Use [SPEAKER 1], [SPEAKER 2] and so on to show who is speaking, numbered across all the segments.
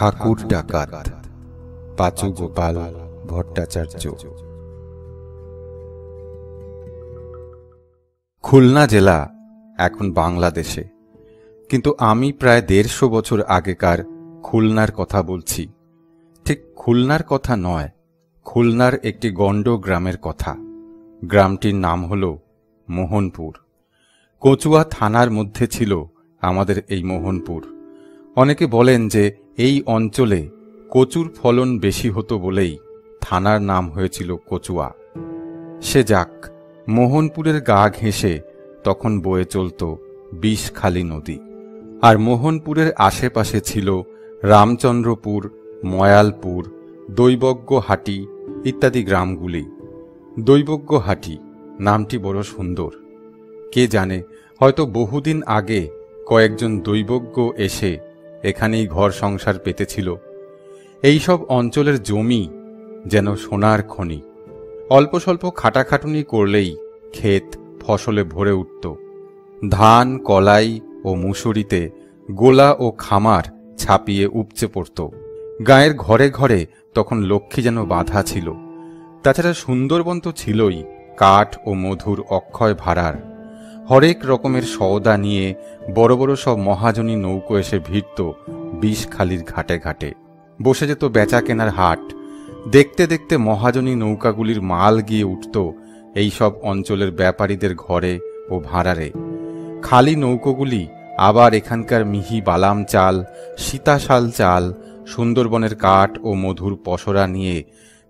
[SPEAKER 1] ঠাকুর ডাকাত পাঁচু গোপাল ভট্টাচার্য। খুলনা জেলা এখন বাংলাদেশে, কিন্তু আমি প্রায় ১৫০ বছর আগেকার খুলনার কথা বলছি। ঠিক খুলনার কথা নয়, খুলনার একটি গণ্ড গ্রামের কথা। গ্রামটির নাম হল মোহনপুর। কচুয়া থানার মধ্যে ছিল আমাদের এই মোহনপুর। অনেকে বলেন যে এই অঞ্চলে কচুর ফলন বেশি হতো বলেই থানার নাম হয়েছিল কচুয়া। সে যাক, মোহনপুরের গা ঘেঁষে তখন বয়ে চলত বিষখালী নদী। আর মোহনপুরের আশেপাশে ছিল রামচন্দ্রপুর, ময়ালপুর, দৈবজ্ঞহাটি ইত্যাদি গ্রামগুলি। দৈবজ্ঞহাটি নামটি বড় সুন্দর। কে জানে, হয়তো বহুদিন আগে কয়েকজন দৈবজ্ঞ এসে এখানেই ঘর সংসার পেতেছিল। এইসব অঞ্চলের জমি যেন সোনার খনি। অল্প স্বল্প খাটাখাটুনি করলেই ক্ষেত ফসলে ভরে উঠত। ধান, কলাই ও মুসুরিতে গোলা ও খামার ছাপিয়ে উপচে পড়ত। গায়ের ঘরে ঘরে তখন লক্ষ্মী যেন বাঁধা ছিল। তাছাড়া সুন্দরবন তো ছিলই, কাঠ ও মধুর অক্ষয় ভাড়ার। হরেক রকমের সওদা নিয়ে বড় বড় সব মহাজনী নৌকো এসে ভিড়ত বিষখালীর ঘাটে ঘাটে। বসে যেত বেচা কেনার হাট। দেখতে দেখতে মহাজনী নৌকাগুলির মাল গিয়ে উঠত এই সব অঞ্চলের ব্যাপারীদের ঘরে ও ভাড়ারে। খালি নৌকোগুলি আবার এখানকার মিহি বালাম চাল, সীতাশাল চাল, সুন্দরবনের কাঠ ও মধুর পসরা নিয়ে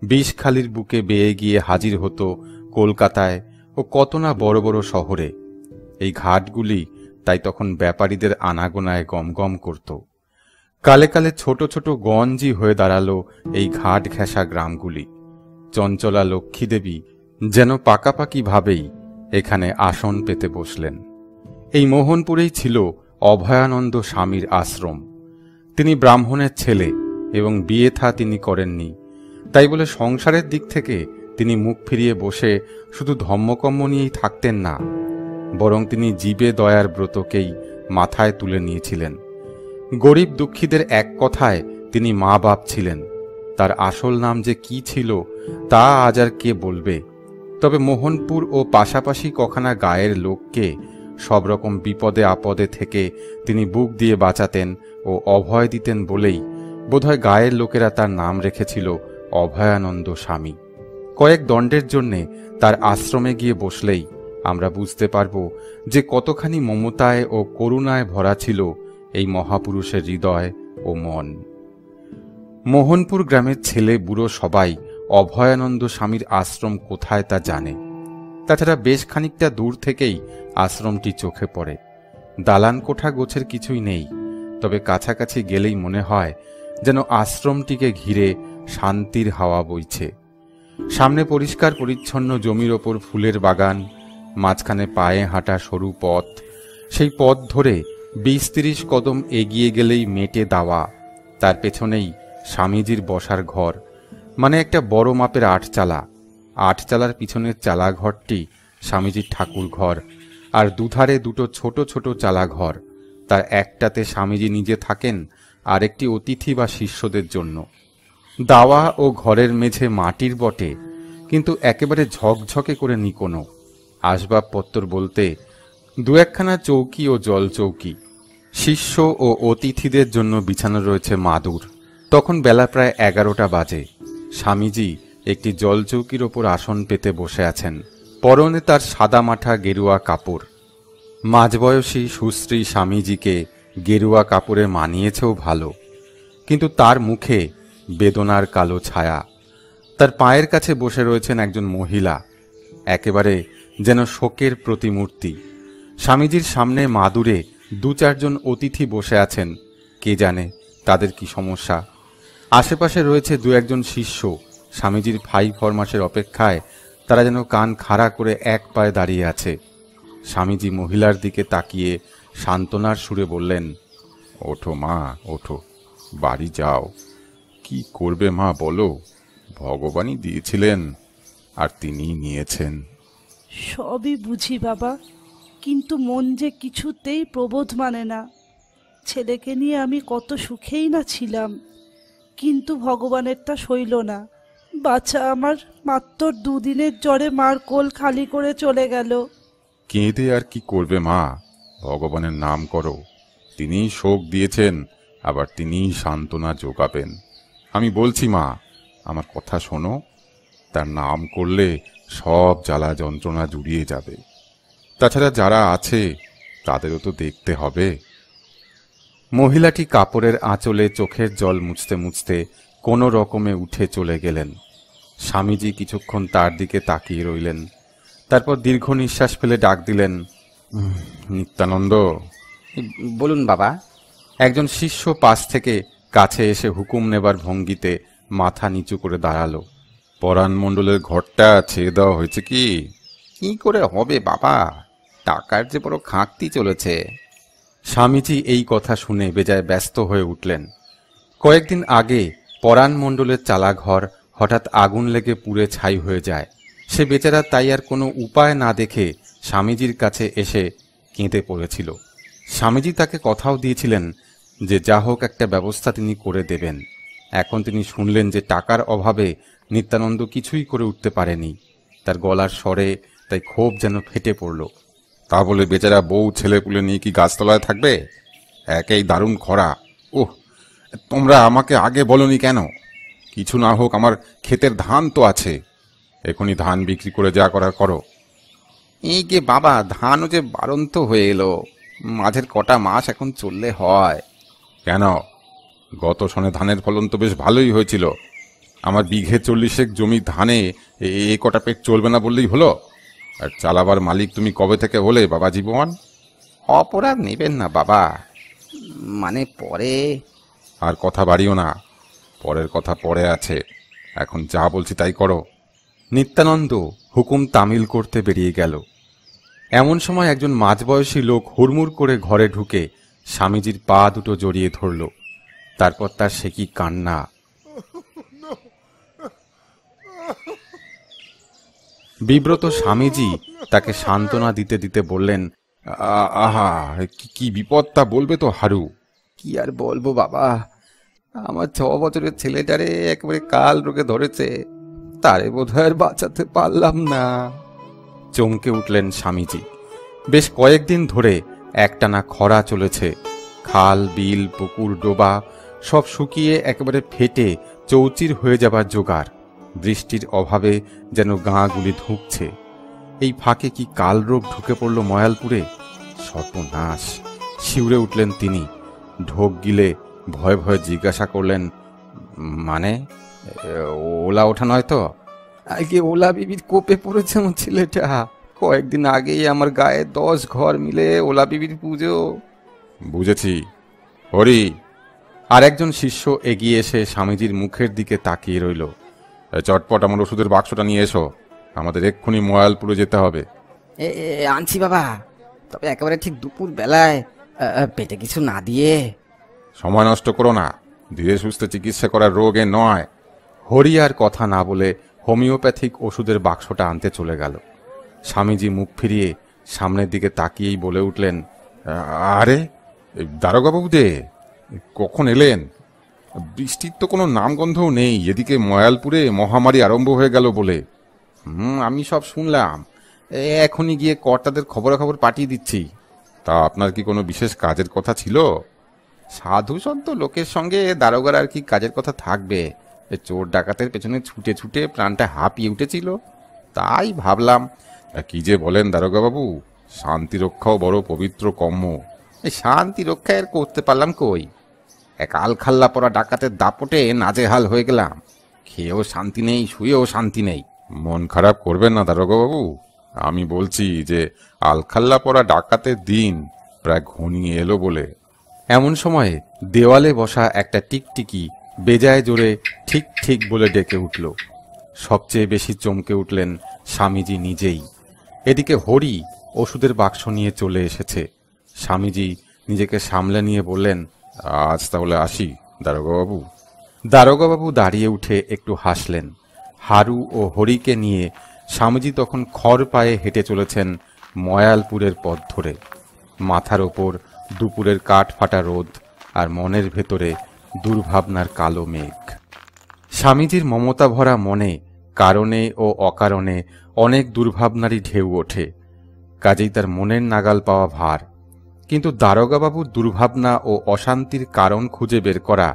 [SPEAKER 1] বিষখালীর বুকে বেয়ে গিয়ে হাজির হতো কলকাতায় ও কত না বড় বড় শহরে। এই ঘাটগুলি তাই তখন ব্যাপারীদের আনাগোনায় গমগম করত। কালে কালে ছোট ছোট গঞ্জি হয়ে দাঁড়ালো এই ঘাট ঘেঁষা গ্রামগুলি। চঞ্চলা লক্ষ্মীদেবী যেন পাকাপাকি ভাবেই এখানে আসন পেতে বসলেন। এই মোহনপুরেই ছিল অভয়ানন্দ স্বামীর আশ্রম। তিনি ব্রাহ্মণের ছেলে এবং বিয়ে থা তিনি করেননি। তাই বলে সংসারের দিক থেকে তিনি মুখ ফিরিয়ে বসে শুধু ধম্মকম্ম নিয়েই থাকতেন না, বরং তিনি জীবে দয়ার ব্রতকেই মাথায় তুলে নিয়েছিলেন। গরিব দুঃখীদের এক কথায় তিনি মা বাপ ছিলেন। তার আসল নাম যে কি ছিল তা আজ আর কে বলবে। তবে মোহনপুর ও পাশাপাশি কখানা গায়ের লোককে সব রকম বিপদে আপদে থেকে তিনি বুক দিয়ে বাঁচাতেন ও অভয় দিতেন বলেই বোধহয় গায়ের লোকেরা তার নাম রেখেছিল অভয়ানন্দ স্বামী। কয়েক দণ্ডের জন্যে তার আশ্রমে গিয়ে বসলেই আমরা বুঝতে পারব যে কতখানি মমতায় ও করুণায় ভরা ছিল এই মহাপুরুষের হৃদয় ও মন। মোহনপুর গ্রামের ছেলে বুড়ো সবাই অভয়ানন্দ স্বামীর আশ্রম কোথায় তা জানে। তাছাড়া বেশ খানিকটা দূর থেকেই আশ্রমটি চোখে পড়ে। দালান কোঠা গোছের কিছুই নেই, তবে কাছাকাছি গেলেই মনে হয় যেন আশ্রমটিকে ঘিরে শান্তির হাওয়া বইছে। সামনে পরিষ্কার পরিচ্ছন্ন জমির ওপর ফুলের বাগান, মাঝখানে পায়ে হাঁটা সরু পথ। সেই পথ ধরে ২০-৩০ কদম এগিয়ে গেলেই মেটে দাওয়া। তার পেছনেই স্বামীজির বসার ঘর, মানে একটা বড় মাপের আটচালা। আটচালার পিছনের চালাঘরটি স্বামীজির ঠাকুর ঘর, আর দুধারে দুটো ছোট ছোট চালাঘর। তার একটাতে স্বামীজি নিজে থাকেন, আর একটি অতিথি বা শিষ্যদের জন্য। দাওয়া ও ঘরের মেঝে মাটির বটে, কিন্তু একেবারে ঝকঝকে করে নিকোনো। আসবাবপত্র বলতে দু একখানা চৌকি ও জল চৌকি। শিষ্য ও অতিথিদের জন্য বিছানো রয়েছে মাদুর। তখন বেলা প্রায় ১১টা বাজে। স্বামীজি একটি জলচৌকির ওপর আসন পেতে বসে আছেন। পরনে তার সাদা মাঠা গেরুয়া কাপড়। মাঝবয়সী সুশ্রী স্বামীজিকে গেরুয়া কাপড়ে মানিয়েছেও ভালো, কিন্তু তার মুখে বেদনার কালো ছায়া। তার পায়ের কাছে বসে রয়েছেন একজন মহিলা, একেবারে যেন শোকের প্রতিমূর্তি। স্বামীজির সামনে মাদুরে ২-৪ জন অতিথি বসে আছেন। কে জানে তাদের কি সমস্যা। আশেপাশে রয়েছে ২-১ জন শিষ্য। স্বামীজির ফাই ফরমাসের অপেক্ষায় তারা যেন কান খাড়া করে এক পায়ে দাঁড়িয়ে আছে। স্বামীজি মহিলার দিকে তাকিয়ে সান্ত্বনার সুরে বললেন, ওঠো মা, ওঠো, বাড়ি যাও। কি করবে মা বলো? ভগবানই দিয়েছিলেন আর তিনিই নিয়েছেন।
[SPEAKER 2] সবই বুঝি বাবা, কিন্তু মন যে কিছুতেই প্রবোধ মানে না। ছেলেকে নিয়ে আমি কত সুখেই না ছিলাম। কিন্তু ভগবানেরটা সইল না। বাচ্চা আমার মাত্র 2 দিনের জ্বরে মার কোল খালি করে চলে গেল।
[SPEAKER 1] কেঁদে আর কি করবে মা? ভগবানের নাম করো, তিনিই শোক দিয়েছেন, আবার তিনিই সান্ত্বনা যোগাবেন। আমি বলছি মা, আমার কথা শোনো, তার নাম করলে সব জ্বালা যন্ত্রণা জুড়িয়ে যাবে। তাছাড়া যারা আছে তাদেরও তো দেখতে হবে। মহিলাটি কাপড়ের আঁচলে চোখের জল মুছতে মুছতে কোনো রকমে উঠে চলে গেলেন। স্বামীজি কিছুক্ষণ তার দিকে তাকিয়ে রইলেন, তারপর দীর্ঘ নিঃশ্বাস ফেলে ডাক দিলেন, নিত্যানন্দ।
[SPEAKER 3] বলুন বাবা।
[SPEAKER 1] একজন শিষ্য পাশ থেকে কাছে এসে হুকুম নেবার ভঙ্গিতে মাথা নিচু করে দাঁড়ালো। পরাণ মণ্ডলের ঘরটা ছেড়ে দেওয়া হয়েছে কি?
[SPEAKER 3] কি করে হবে বাবা, টাকার যে বড় খাঁকতি চলেছে।
[SPEAKER 1] স্বামীজি এই কথা শুনে বেজায় ব্যস্ত হয়ে উঠলেন। কয়েকদিন আগে পরাণ মণ্ডলের চালাঘর হঠাৎ আগুন লেগে পুড়ে ছাই হয়ে যায়। সে বেচারা তাই আর কোনো উপায় না দেখে স্বামীজির কাছে এসে কেঁদে পড়েছিল। স্বামীজি তাকে কথাও দিয়েছিলেন যে যা হোক একটা ব্যবস্থা তিনি করে দেবেন। এখন তিনি শুনলেন যে টাকার অভাবে নিত্যানন্দ কিছুই করে উঠতে পারেনি। তার গলার স্বরে তাই ক্ষোভ যেন ফেটে পড়ল। তা বলে বেচারা বউ ছেলেপুলে নিয়ে কি গাছতলায় থাকবে? একেই দারুণ খরা। ওহ, তোমরা আমাকে আগে বলনি কেন? কিছু না হোক আমার ক্ষেতের ধান তো আছে, এখনই ধান বিক্রি করে যা করার করো।
[SPEAKER 3] এই যে বাবা, ধানও যে বাড়ন্ত হয়ে এলো, মাঝের কটা মাস এখন চললে হয়।
[SPEAKER 1] কেন? গত সনে ধানের ফলন তো বেশ ভালোই হয়েছিল। আমার বিঘে 40 জমি ধানে এ কটা পেট চলবে না বললেই হলো? আর চালাবার মালিক তুমি কবে থেকে হলে বাবা জীবন?
[SPEAKER 3] অপরাধ নেবেন না বাবা, মানে পরে।
[SPEAKER 1] আর কথা বাড়িও না, পরের কথা পরে আছে, এখন যা বলছি তাই করো। নিত্যানন্দ হুকুম তামিল করতে বেরিয়ে গেল। এমন সময় একজন মাঝবয়সী লোক হুড়মুড় করে ঘরে ঢুকে স্বামীজির পা দুটো জড়িয়ে ধরল। তারপর তার সে কি কান্না! বিব্রত স্বামীজি তাকে সান্ত্বনা দিতে দিতে বললেন, আহা, কি বিপদ তা বলবে তো হারু।
[SPEAKER 3] কি আর বলবো বাবা, আমার 6 বছরের ছেলেটারে একেবারে কাল রোগে ধরেছে, তারে বোধহয় আর বাঁচাতে পারলাম না।
[SPEAKER 1] চমকে উঠলেন স্বামীজি। বেশ কয়েকদিন ধরে একটানা খরা চলেছে। খাল, বিল, পুকুর, ডোবা সব শুকিয়ে একেবারে ফেটে চৌচির হয়ে যাবার জোগাড়। বৃষ্টির অভাবে যেন গাঁগুলি ধুঁকছে। এই ফাঁকে কি কালরোগ ঢুকে পড়ল ময়ালপুরে? সর্বনাশ! শিউরে উঠলেন তিনি। ঢোক গিলে ভয়ে ভয়ে জিজ্ঞাসা করলেন, মানে ওলা ওঠা নয় তো?
[SPEAKER 3] আগে ওলা বিবির কোপে পড়েছে আমার ছেলেটা। কয়েকদিন আগেই আমার গায়ে 10 ঘর মিলে ওলা বিবির পুজো।
[SPEAKER 1] বুঝেছি। হরি! আর একজন শিষ্য এগিয়ে এসে স্বামীজির মুখের দিকে তাকিয়ে রইল। চটপট আমার ওষুধের বাক্সটা নিয়ে এসো, আমাদের এক্ষুনি ময়ালপুরে যেতে হবে।
[SPEAKER 3] আনছি বাবা, তবে একেবারে ঠিক দুপুর বেলায়, পেটে কিছু না দিয়ে।
[SPEAKER 1] সময় নষ্ট করো না, ধীরে সুস্থে চিকিৎসা করার রোগ এ নয়। হরি আর কথা না বলে হোমিওপ্যাথিক ওষুধের বাক্সটা আনতে চলে গেল। স্বামীজি মুখ ফিরিয়ে সামনের দিকে তাকিয়েই বলে উঠলেন, আরে দারোগাবাবু যে কখন এলেন? বৃষ্টির তো কোনো নামগন্ধও নেই, এদিকে ময়ালপুরে মহামারী আরম্ভ হয়ে গেল বলে।
[SPEAKER 3] আমি সব শুনলাম, এখনই গিয়ে কর্তাদের খবরাখবর পাঠিয়ে দিচ্ছি।
[SPEAKER 1] তা আপনার কি কোনো বিশেষ কাজের কথা ছিল?
[SPEAKER 3] সাধু সন্ত লোকের সঙ্গে দারোগার আর কি কাজের কথা থাকবে? চোর ডাকাতের পেছনে ছুটে ছুটে প্রাণটা হাঁপিয়ে উঠেছিল, তাই ভাবলাম।
[SPEAKER 1] কি যে বলেন দারোগাবাবু, শান্তি রক্ষাও বড় পবিত্র কর্ম।
[SPEAKER 3] এই শান্তি রক্ষা আর করতে পারলাম কই? এক আলখাল্লা পরা ডাকাতের দাপটে নাজেহাল হয়ে গেলাম। খেয়েও শান্তি নেই, শুয়েও শান্তি নেই।
[SPEAKER 1] মন খারাপ করবেন না দারোগাবাবু, আমি বলছি যে আলখাল্লা পরা ডাকাতের দিন প্রায় ঘনিয়ে এলো বলে। এমন সময়ে দেওয়ালে বসা একটা টিকটিকি বেজায় জোরে ঠিক ঠিক বলে ডেকে উঠল। সবচেয়ে বেশি চমকে উঠলেন স্বামীজি নিজেই। এদিকে হরি ওষুধের বাক্স নিয়ে চলে এসেছে। স্বামীজি নিজেকে সামলে নিয়ে বললেন, আজ তাহলে আসি দারোগাবাবু। দারোগাবাবু দাঁড়িয়ে উঠে একটু হাসলেন। হারু ও হরিকে নিয়ে স্বামীজি তখন খড় পায়ে হেঁটে চলেছেন ময়ালপুরের পথ ধরে। মাথার ওপর দুপুরের কাঠ ফাটা রোদ, আর মনের ভেতরে দুর্ভাবনার কালো মেঘ। স্বামীজির মমতা ভরা মনে কারণে ও অকারণে অনেক দুর্ভাবনারই ঢেউ ওঠে, কাজেই তার মনের নাগাল পাওয়া ভার। কিন্তু দারোগাবাবুর দুর্ভাবনা ও অশান্তির কারণ খুঁজে বের করা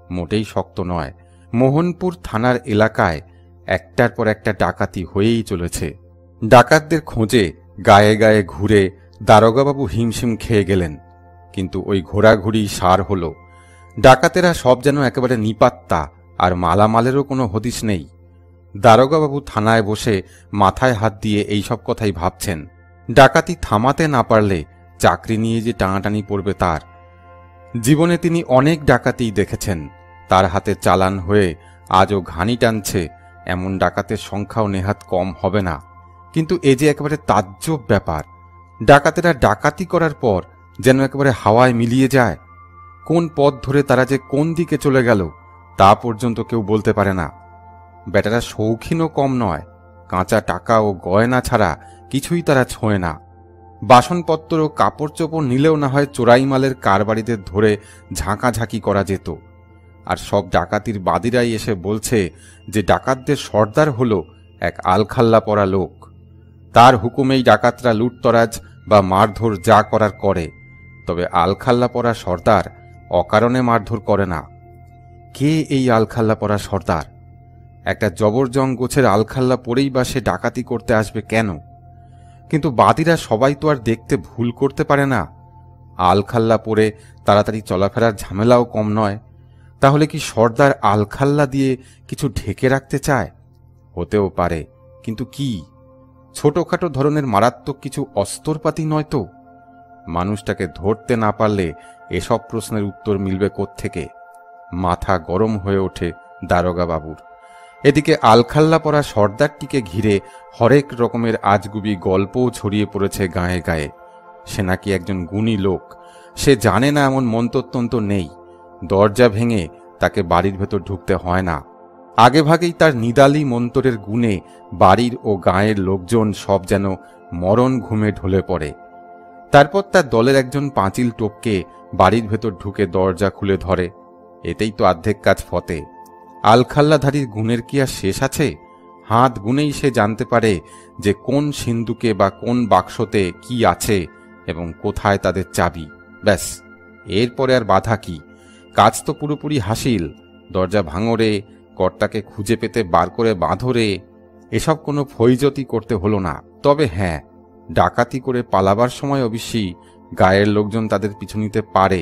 [SPEAKER 1] মোটেই শক্ত নয়। মোহনপুর থানার এলাকায় একটার পর একটা ডাকাতি হয়েই চলেছে। ডাকাতদের খোঁজে গায়ে গায়ে ঘুরে দারোগাবাবু হিমশিম খেয়ে গেলেন, কিন্তু ওই ঘোরাঘুরি সার হল। ডাকাতেরা সব যেন একেবারে নিপাত্তা, আর মালামালেরও কোনো হদিশ নেই। দারোগাবাবু থানায় বসে মাথায় হাত দিয়ে এইসব কথাই ভাবছেন। ডাকাতি থামাতে না পারলে চাকরি নিয়ে যে টানাটানি পড়বে তার। জীবনে তিনি অনেক ডাকাতিই দেখেছেন, তার হাতে চালান হয়ে আজও ঘানি টানছে এমন ডাকাতের সংখ্যাও নেহাত কম হবে না। কিন্তু এ যে একেবারে তাজ্জব ব্যাপার, ডাকাতেরা ডাকাতি করার পর যেন একেবারে হাওয়ায় মিলিয়ে যায়। কোন পথ ধরে তারা যে কোন দিকে চলে গেল তা পর্যন্ত কেউ বলতে পারে না। বেটারা শৌখিনও কম নয়, কাঁচা টাকা ও গয়না ছাড়া কিছুই তারা ছোঁয় না। বাসনপত্র ও কাপড় চোপড় নিলেও না হয় চোরাই মালের কারবারিদের ধরে ঝাঁকাঝাঁকি করা যেত। আর সব ডাকাতির বাদীরাই এসে বলছে যে ডাকাতদের সর্দার হল এক আলখাল্লা পরা লোক। তার হুকুমেই ডাকাতরা লুটতরাজ বা মারধর যা করার করে, তবে আলখাল্লা পরা সর্দার অকারণে মারধর করে না। কে এই আলখাল্লা পরা সর্দার? একটা জবরজং গোছের আলখাল্লা পরেই বা সে ডাকাতি করতে আসবে কেন? কিন্তু বাদীরা সবাই তো আর দেখতে ভুল করতে পারে না। আলখাল্লা পরে তাড়াতাড়ি চলাফেরার ঝামেলাও কম নয়। তাহলে কি সর্দার আলখাল্লা দিয়ে কিছু ঢেকে রাখতে চায়? হতেও পারে, কিন্তু কি? ছোটখাটো ধরনের মারাত্মক কিছু অস্ত্রপাতি নয় তো? মানুষটাকে ধরতে না পারলে এসব প্রশ্নের উত্তর মিলবে কোত্থেকে? মাথা গরম হয়ে ওঠে দারোগাবাবুর। এদিকে আলখাল্লা পরা সর্দারটিকে ঘিরে হরেক রকমের আজগুবি গল্পও ছড়িয়ে পড়েছে গায়ে গায়ে। সে নাকি একজন গুণী লোক, সে জানে না এমন মন্ত্রতন্ত্র নেই। দরজা ভেঙে তাকে বাড়ির ভেতর ঢুকতে হয় না। আগেভাগেই তার নিদালি মন্তরের গুণে বাড়ির ও গাঁয়ের লোকজন সব যেন মরণ ঘুমে ঢলে পড়ে। তারপর তার দলের একজন পাঁচিল টোপকে বাড়ির ভেতর ঢুকে দরজা খুলে ধরে। এতেই তো অর্ধেক কাজ ফতে। আলখাল্লাধারীর গুণের কি আর শেষ আছে? হাত গুনেই সে জানতে পারে যে কোন সিন্ধুকে বা কোন বাক্সতে কি আছে এবং কোথায় তাদের চাবি। ব্যাস, এরপরে আর বাধা কি? কাজ তো পুরোপুরি হাসিল। দরজা ভাঙরে, কর্তাকে খুঁজে পেতে বার করে বাঁধরে, এসব কোনো ফৈজতি করতে হলো না। তবে হ্যাঁ, ডাকাতি করে পালাবার সময় অবশ্যই গায়ের লোকজন তাদের পিছু নিতে পারে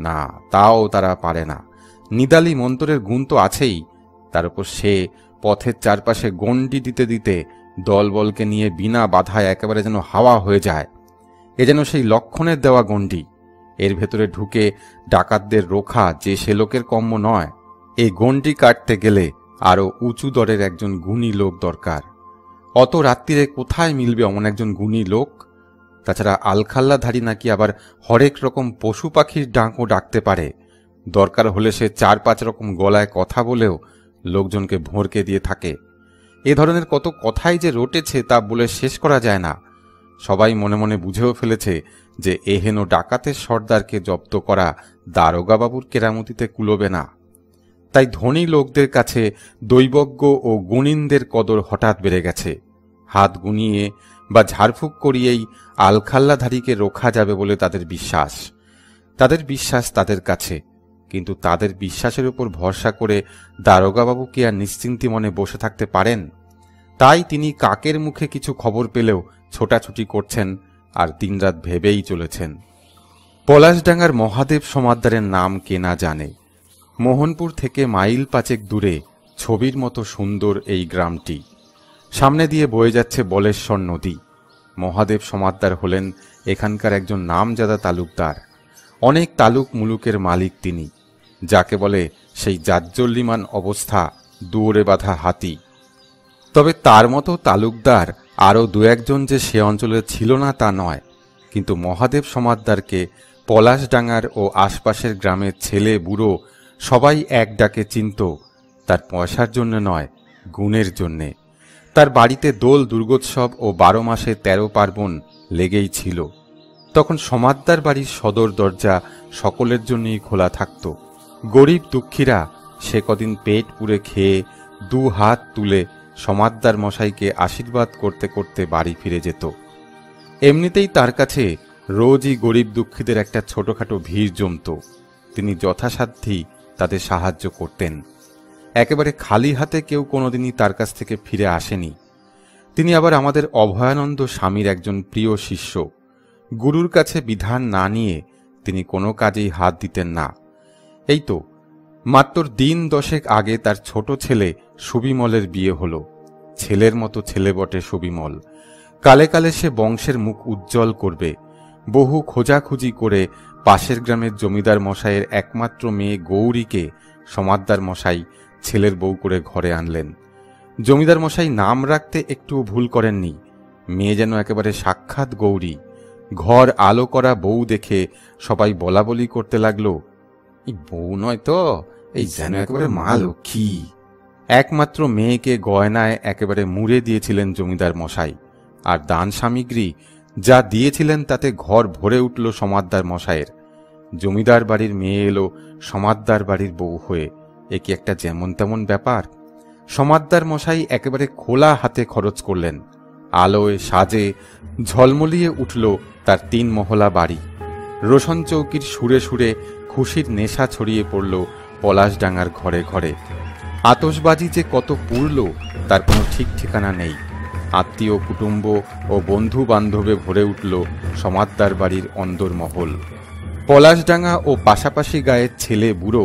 [SPEAKER 1] না, তাও তারা পারে না। নিদালি মন্তরের গুণ তো আছেই, তার উপর সে পথের চারপাশে গণ্ডি দিতে দিতে দলবলকে নিয়ে বিনা বাধায় একেবারে যেন হাওয়া হয়ে যায়। এ যেন সেই লক্ষণের দেওয়া গণ্ডি। এর ভেতরে ঢুকে ডাকাতদের রোখা যে সে লোকের কম্য নয়। এই গণ্ডি কাটতে গেলে আরও উঁচু দরের একজন গুণী লোক দরকার। অত রাত্রিরে কোথায় মিলবে অমন একজন গুণী লোক? তাছাড়া আলখাল্লাধারী নাকি আবার হরেক রকম পশু পাখির ডাকও ডাকতে পারে। দরকার হলে সে 4-5 রকম গলায় কথা বলেও লোকজনকে ভড়কে দিয়ে থাকে। এ ধরনের কত কথাই যে রটেছে তা বলে শেষ করা যায় না। সবাই মনে মনে বুঝেও ফেলেছে যে এহেন ডাকাতের সর্দারকে জব্দ করা দারোগাবাবুর কেরামতিতে কুলোবে না। তাই ধনী লোকদের কাছে দৈবজ্ঞ ও গুণিনদের কদর হঠাৎ বেড়ে গেছে। হাত গুনিয়ে বা ঝাড়ফুঁক করিয়েই আলখাল্লাধারীকে রোখা যাবে বলে তাদের বিশ্বাস। তাদের কাছে, কিন্তু তাদের বিশ্বাসের উপর ভরসা করে দারোগাবাবু কি আর নিশ্চিন্তি মনে বসে থাকতে পারেন? তাই তিনি কাকের মুখে কিছু খবর পেলেও ছোটাছুটি করছেন আর দিনরাত ভেবেই চলেছেন। পলাশডাঙ্গার মহাদেব সমাদ্দারের নাম কে না জানে। মোহনপুর থেকে মাইল 5 দূরে ছবির মতো সুন্দর এই গ্রামটি। সামনে দিয়ে বয়ে যাচ্ছে বলেশ্বর নদী। মহাদেব সমাদ্দার হলেন এখানকার একজন নামজাদা তালুকদার। অনেক তালুক মুলুকের মালিক তিনি, যাকে বলে সেই জাজ্জল্যমান অবস্থা দুয়ারে বাঁধা হাতি। তবে তার মতো তালুকদার আরও 2-1 যে সে অঞ্চলে ছিল না তা নয়, কিন্তু মহাদেব সমাদ্দারকে পলাশডাঙ্গার ও আশপাশের গ্রামের ছেলে বুড়ো সবাই এক ডাকে চিনত, তার পয়সার জন্য নয়, গুণের জন্যে। তার বাড়িতে দোল দুর্গোৎসব ও 12 মাসে 13 পার্বণ লেগেই ছিল। তখন সমাদ্দার বাড়ির সদর দরজা সকলের জন্যই খোলা থাকত। গরিব দুঃখীরা সে কদিন পেট পুরে খেয়ে দু হাত তুলে সমাদ্দার মশাইকে আশীর্বাদ করতে করতে বাড়ি ফিরে যেত। এমনিতেই তার কাছে রোজই গরিব দুঃখীদের একটা ছোটখাটো ভিড় জমত। তিনি যথাসাধ্যই তাদের সাহায্য করতেন। একেবারে খালি হাতে কেউ কোনোদিনই তার কাছ থেকে ফিরে আসেনি। তিনি আবার আমাদের অভয়ানন্দ স্বামীর একজন প্রিয় শিষ্য। গুরুর কাছে বিধান না নিয়ে তিনি কোনো কাজেই হাত দিতেন না। এই তো মাত্র দিন 10 আগে তার ছোট ছেলে সুবিমলের বিয়ে হলো। ছেলের মতো ছেলে বটে সুবিমল। কালে কালে সে বংশের মুখ উজ্জ্বল করবে। বহু খোঁজাখুঁজি করে পাশের গ্রামের জমিদার মশাইয়ের একমাত্র মেয়ে গৌরীকে সমাদ্দার মশাই ছেলের বউ করে ঘরে আনলেন। জমিদার মশাই নাম রাখতে একটুও ভুল করেননি। মেয়ে যেন একেবারে সাক্ষাৎ গৌরী। ঘর আলো করা বউ দেখে সবাই বলা বলি করতে লাগলো, এই বউ নয় তো, এই যেন একেবারে মা লক্ষ্মী। একমাত্র মেয়েকে গয়নায় একেবারে মুড়ে দিয়েছিলেন জমিদার মশাই। আর দান সামগ্রী যা দিয়েছিলেন তাতে ঘর ভরে উঠল সমাদ্দার মশাইয়ের। জমিদার বাড়ির মেয়ে এলো সমাদ্দার বাড়ির বউ হয়ে। এ কি একটা যেমন তেমন ব্যাপার? সমাদ্দার মশাই একেবারে খোলা হাতে খরচ করলেন। আলোয় সাজে ঝলমলিয়ে উঠল তার 3 মহলা বাড়ি। রোশন চৌকির সুরে সুরে খুশির নেশা ছড়িয়ে পড়ল পলাশডাঙ্গার ঘরে ঘরে। আতশবাজি যে কত পুড়ল তার কোনো ঠিক ঠিকানা নেই। আত্মীয় কুটুম্ব ও বন্ধু বান্ধবে ভরে উঠল সমাদ্দার বাড়ির অন্দরমহল। পলাশডাঙ্গা ও পাশাপাশি গায়ের ছেলে বুড়ো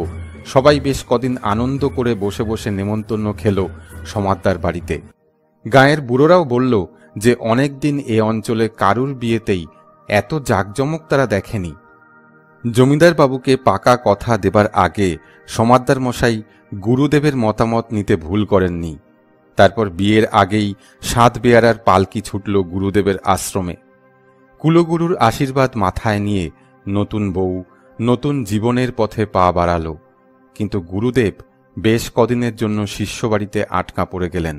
[SPEAKER 1] সবাই বেশ কদিন আনন্দ করে বসে বসে নেমন্তন্ন খেল সমাদ্দার বাড়িতে। গায়ের বুড়োরাও বলল যে অনেকদিন এ অঞ্চলে কারুর বিয়েতেই এত জাঁকজমক তারা দেখেনি। জমিদার বাবুকে পাকা কথা দেবার আগে সমাদ্দার মশাই গুরুদেবের মতামত নিতে ভুল করেননি। তারপর বিয়ের আগেই 7 বেয়ারার পালকি ছুটল গুরুদেবের আশ্রমে। কুলগুরুর আশীর্বাদ মাথায় নিয়ে নতুন বউ নতুন জীবনের পথে পা বাড়াল। কিন্তু গুরুদেব বেশ কদিনের জন্য শিষ্য বাড়িতে আটকা পড়ে গেলেন।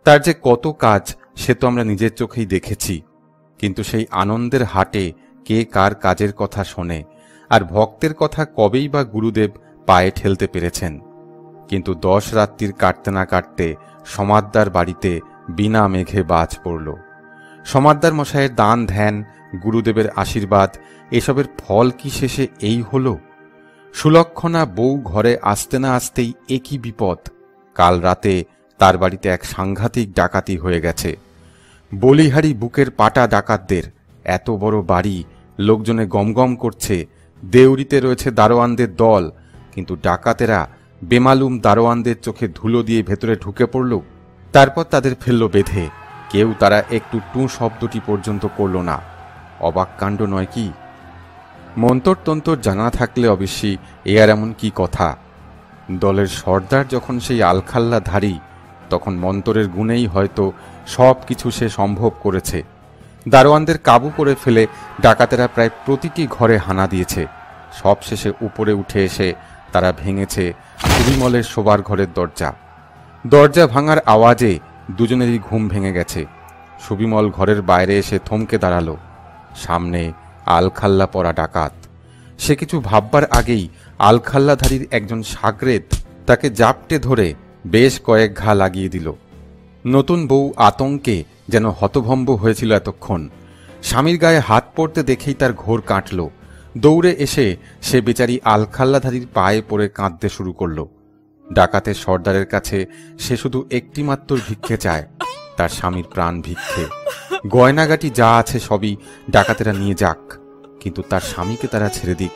[SPEAKER 1] তার যে কত কাজ সে তো আমরা নিজের চোখেই দেখেছি। কিন্তু সেই আনন্দের হাটে কে কার কাজের কথা শোনে, আর ভক্তের কথা কবেই বা গুরুদেব পায়ে ঠেলতে পেরেছেন। কিন্তু 10 রাত্রির কাটতে না কাটতে সমাদ্দার বাড়িতে বিনা মেঘে বাজ পড়ল। সমাদ্দার মশাইয়ের দান ধ্যান, গুরুদেবের আশীর্বাদ, এসবের ফল কি শেষে এই হল? সুলক্ষণা বউ ঘরে আসতে না আসতেই একই বিপদ। কাল রাতে তার বাড়িতে এক সাংঘাতিক ডাকাতি হয়ে গেছে। বলিহারি বুকের পাটা ডাকাতদের। এত বড় বাড়ি, লোকজনে গমগম করছে। দেউরিতে রয়েছে দারোয়ানদের দল, কিন্তু ডাকাতেরা বেমালুম দারোয়ানদের চোখে ধুলো দিয়ে ভেতরে ঢুকে পড়ল। তারপর তাদের ফেলল বেঁধে। কেউ তারা একটু টু শব্দটি পর্যন্ত করল না। অবাক কাণ্ড নয় কি? মন্তরতন্তর জানা থাকলে অবশ্যই এ আর এমন কি কথা। দলের সর্দার যখন সেই আলখাল্লাধারী, তখন মন্তরের গুণেই হয়তো সব কিছু সে সম্ভব করেছে। দারোয়ানদের কাবু করে ফেলে ডাকাতেরা প্রায় প্রতিটি ঘরে হানা দিয়েছে। সব শেষে উপরে উঠে এসে তারা ভেঙেছে সুবিমলের শোবার ঘরের দরজা। দরজা ভাঙার আওয়াজে দুজনেরই ঘুম ভেঙে গেছে। সুবিমল ঘরের বাইরে এসে থমকে দাঁড়ালো। সামনে আলখাল্লা পরা ডাকাত। সে কিছু ভাববার আগেই আলখাল্লাধারীর একজন সাগরেদ তাকে জাপটে ধরে বেশ কয়েক ঘা লাগিয়ে দিল। নতুন বউ আতঙ্কে যেন হতভম্ব হয়েছিল এতক্ষণ। স্বামীর গায়ে হাত পড়তে দেখেই তার ঘোর কাটল। দৌড়ে এসে সে বেচারি আলখাল্লাধারীর পায়ে পড়ে কাঁদতে শুরু করল। ডাকাতের সর্দারের কাছে সে শুধু একটিমাত্র ভিক্ষে চায়, তার স্বামীর প্রাণ ভিক্ষে। গয়নাগাটি যা আছে সবই ডাকাতেরা নিয়ে যাক, কিন্তু তার স্বামীকে তারা ছেড়ে দিক।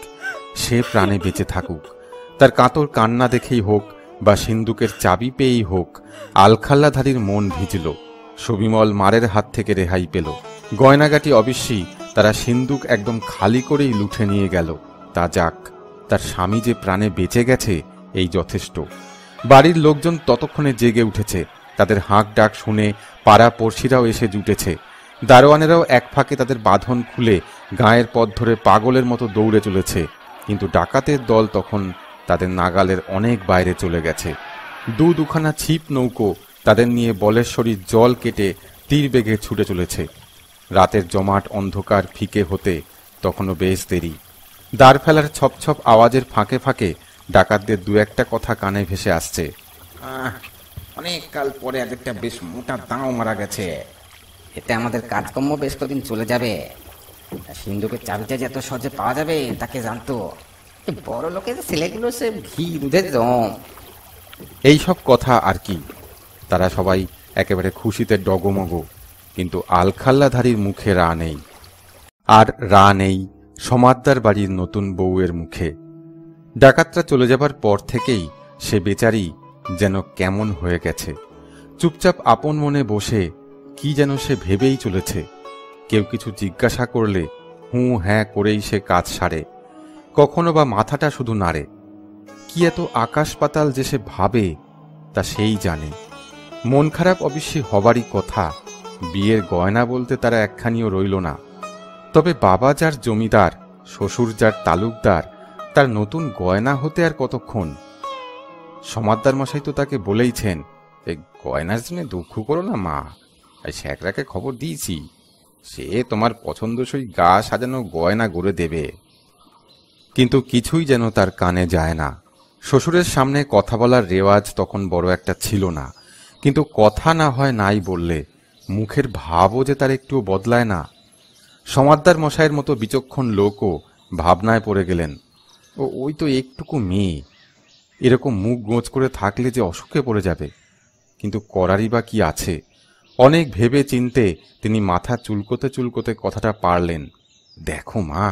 [SPEAKER 1] সে প্রাণে বেঁচে থাকুক। তার কাতর কান্না দেখেই হোক বা সিন্দুকের চাবি পেয়েই হোক, আলখাল্লাধারীর মন ভিজল। সুবিমল মারের হাত থেকে রেহাই পেল। গয়নাগাটি অবশ্যই তারা সিন্দুক একদম খালি করেই লুঠে নিয়ে গেল। তা যাক, তার স্বামী যে প্রাণে বেঁচে গেছে এই যথেষ্ট। বাড়ির লোকজন ততক্ষণে জেগে উঠেছে। তাদের হাঁক ডাক শুনে পাড়া পড়শিরাও এসে জুটেছে। দারোয়ানেরাও এক ফাঁকে তাদের বাঁধন খুলে গায়ের পথ ধরে পাগলের মতো দৌড়ে চলেছে। কিন্তু ডাকাতের দল তখন তাদের নাগালের অনেক বাইরে চলে গেছে। দুখানা ছিপ নৌকো তাদের নিয়ে বলেশ্বরীর জল কেটে তীর বেগে ছুটে চলেছে। রাতের জমাট অন্ধকার ফিকে হতে তখনও বেশ দেরি। দ্বার ফেলার ছপ ছপ আওয়াজের ফাঁকে ফাঁকে ডাকাতদের দু একটা কথা কানে ভেসে আসছে।
[SPEAKER 3] অনেক কাল পরে আজ একটা বেশ মোটা দাঁও মারা গেছে।
[SPEAKER 4] এতে আমাদের কাজকর্ম বেশ কদিন চলে যাবে। সিন্ধুকের চাবিটা যে এত সহজে পাওয়া যাবে তাকে জানতো। এই বড় লোকের ছেলেগুলো সে ঘি দুধের দম।
[SPEAKER 1] এইসব কথা আর কি, তারা সবাই একেবারে খুশিতে ডগমগ, কিন্তু আলখাল্লাধারীর মুখে রা নেই। আর রা নেই সমাদ্দার বাড়ির নতুন বউয়ের মুখে। ডাকাতরা চলে যাবার পর থেকেই সে বেচারি যেন কেমন হয়ে গেছে। চুপচাপ আপন মনে বসে কি যেন সে ভেবেই চলেছে। কেউ কিছু জিজ্ঞাসা করলে হুঁ হ্যাঁ করেই সে কাজ সারে, কখনো বা মাথাটা শুধু নাড়ে। কি এত আকাশ পাতাল যে সে ভাবে তা সেই জানে। মন খারাপ অবশ্যই হবারই কথা, বিয়ের গয়না বলতে তারা একখানিও রইল না। তবে বাবা যার জমিদার, শ্বশুর যার তালুকদার, তার নতুন গয়না হতে আর কতক্ষণ। সমাদ্দার মশাই তো তাকে বলেইছেন, এই গয়নার জন্য দুঃখ করো না মা, শ্যাকরাকে খবর দিয়েছি, সে তোমার পছন্দসই গা সাজানো গয়না গড়ে দেবে। কিন্তু কিছুই যেন তার কানে যায় না। শ্বশুরের সামনে কথা বলার রেওয়াজ তখন বড় একটা ছিল না, কিন্তু কথা না হয় নাই বললে মুখের ভাবও যে তার একটুও বদলায় না। সমাদ্দার মশাইয়ের মতো বিচক্ষণ লোকও ভাবনায় পড়ে গেলেন, ওই তো একটুকু মেয়ে, এরকম মুখ গোঁজ করে থাকলে যে অসুখে পড়ে যাবে। কিন্তু করারই বা কি আছে। অনেক ভেবে চিনতে তিনি মাথা চুলকোতে চুলকোতে কথাটা পারলেন, দেখো মা,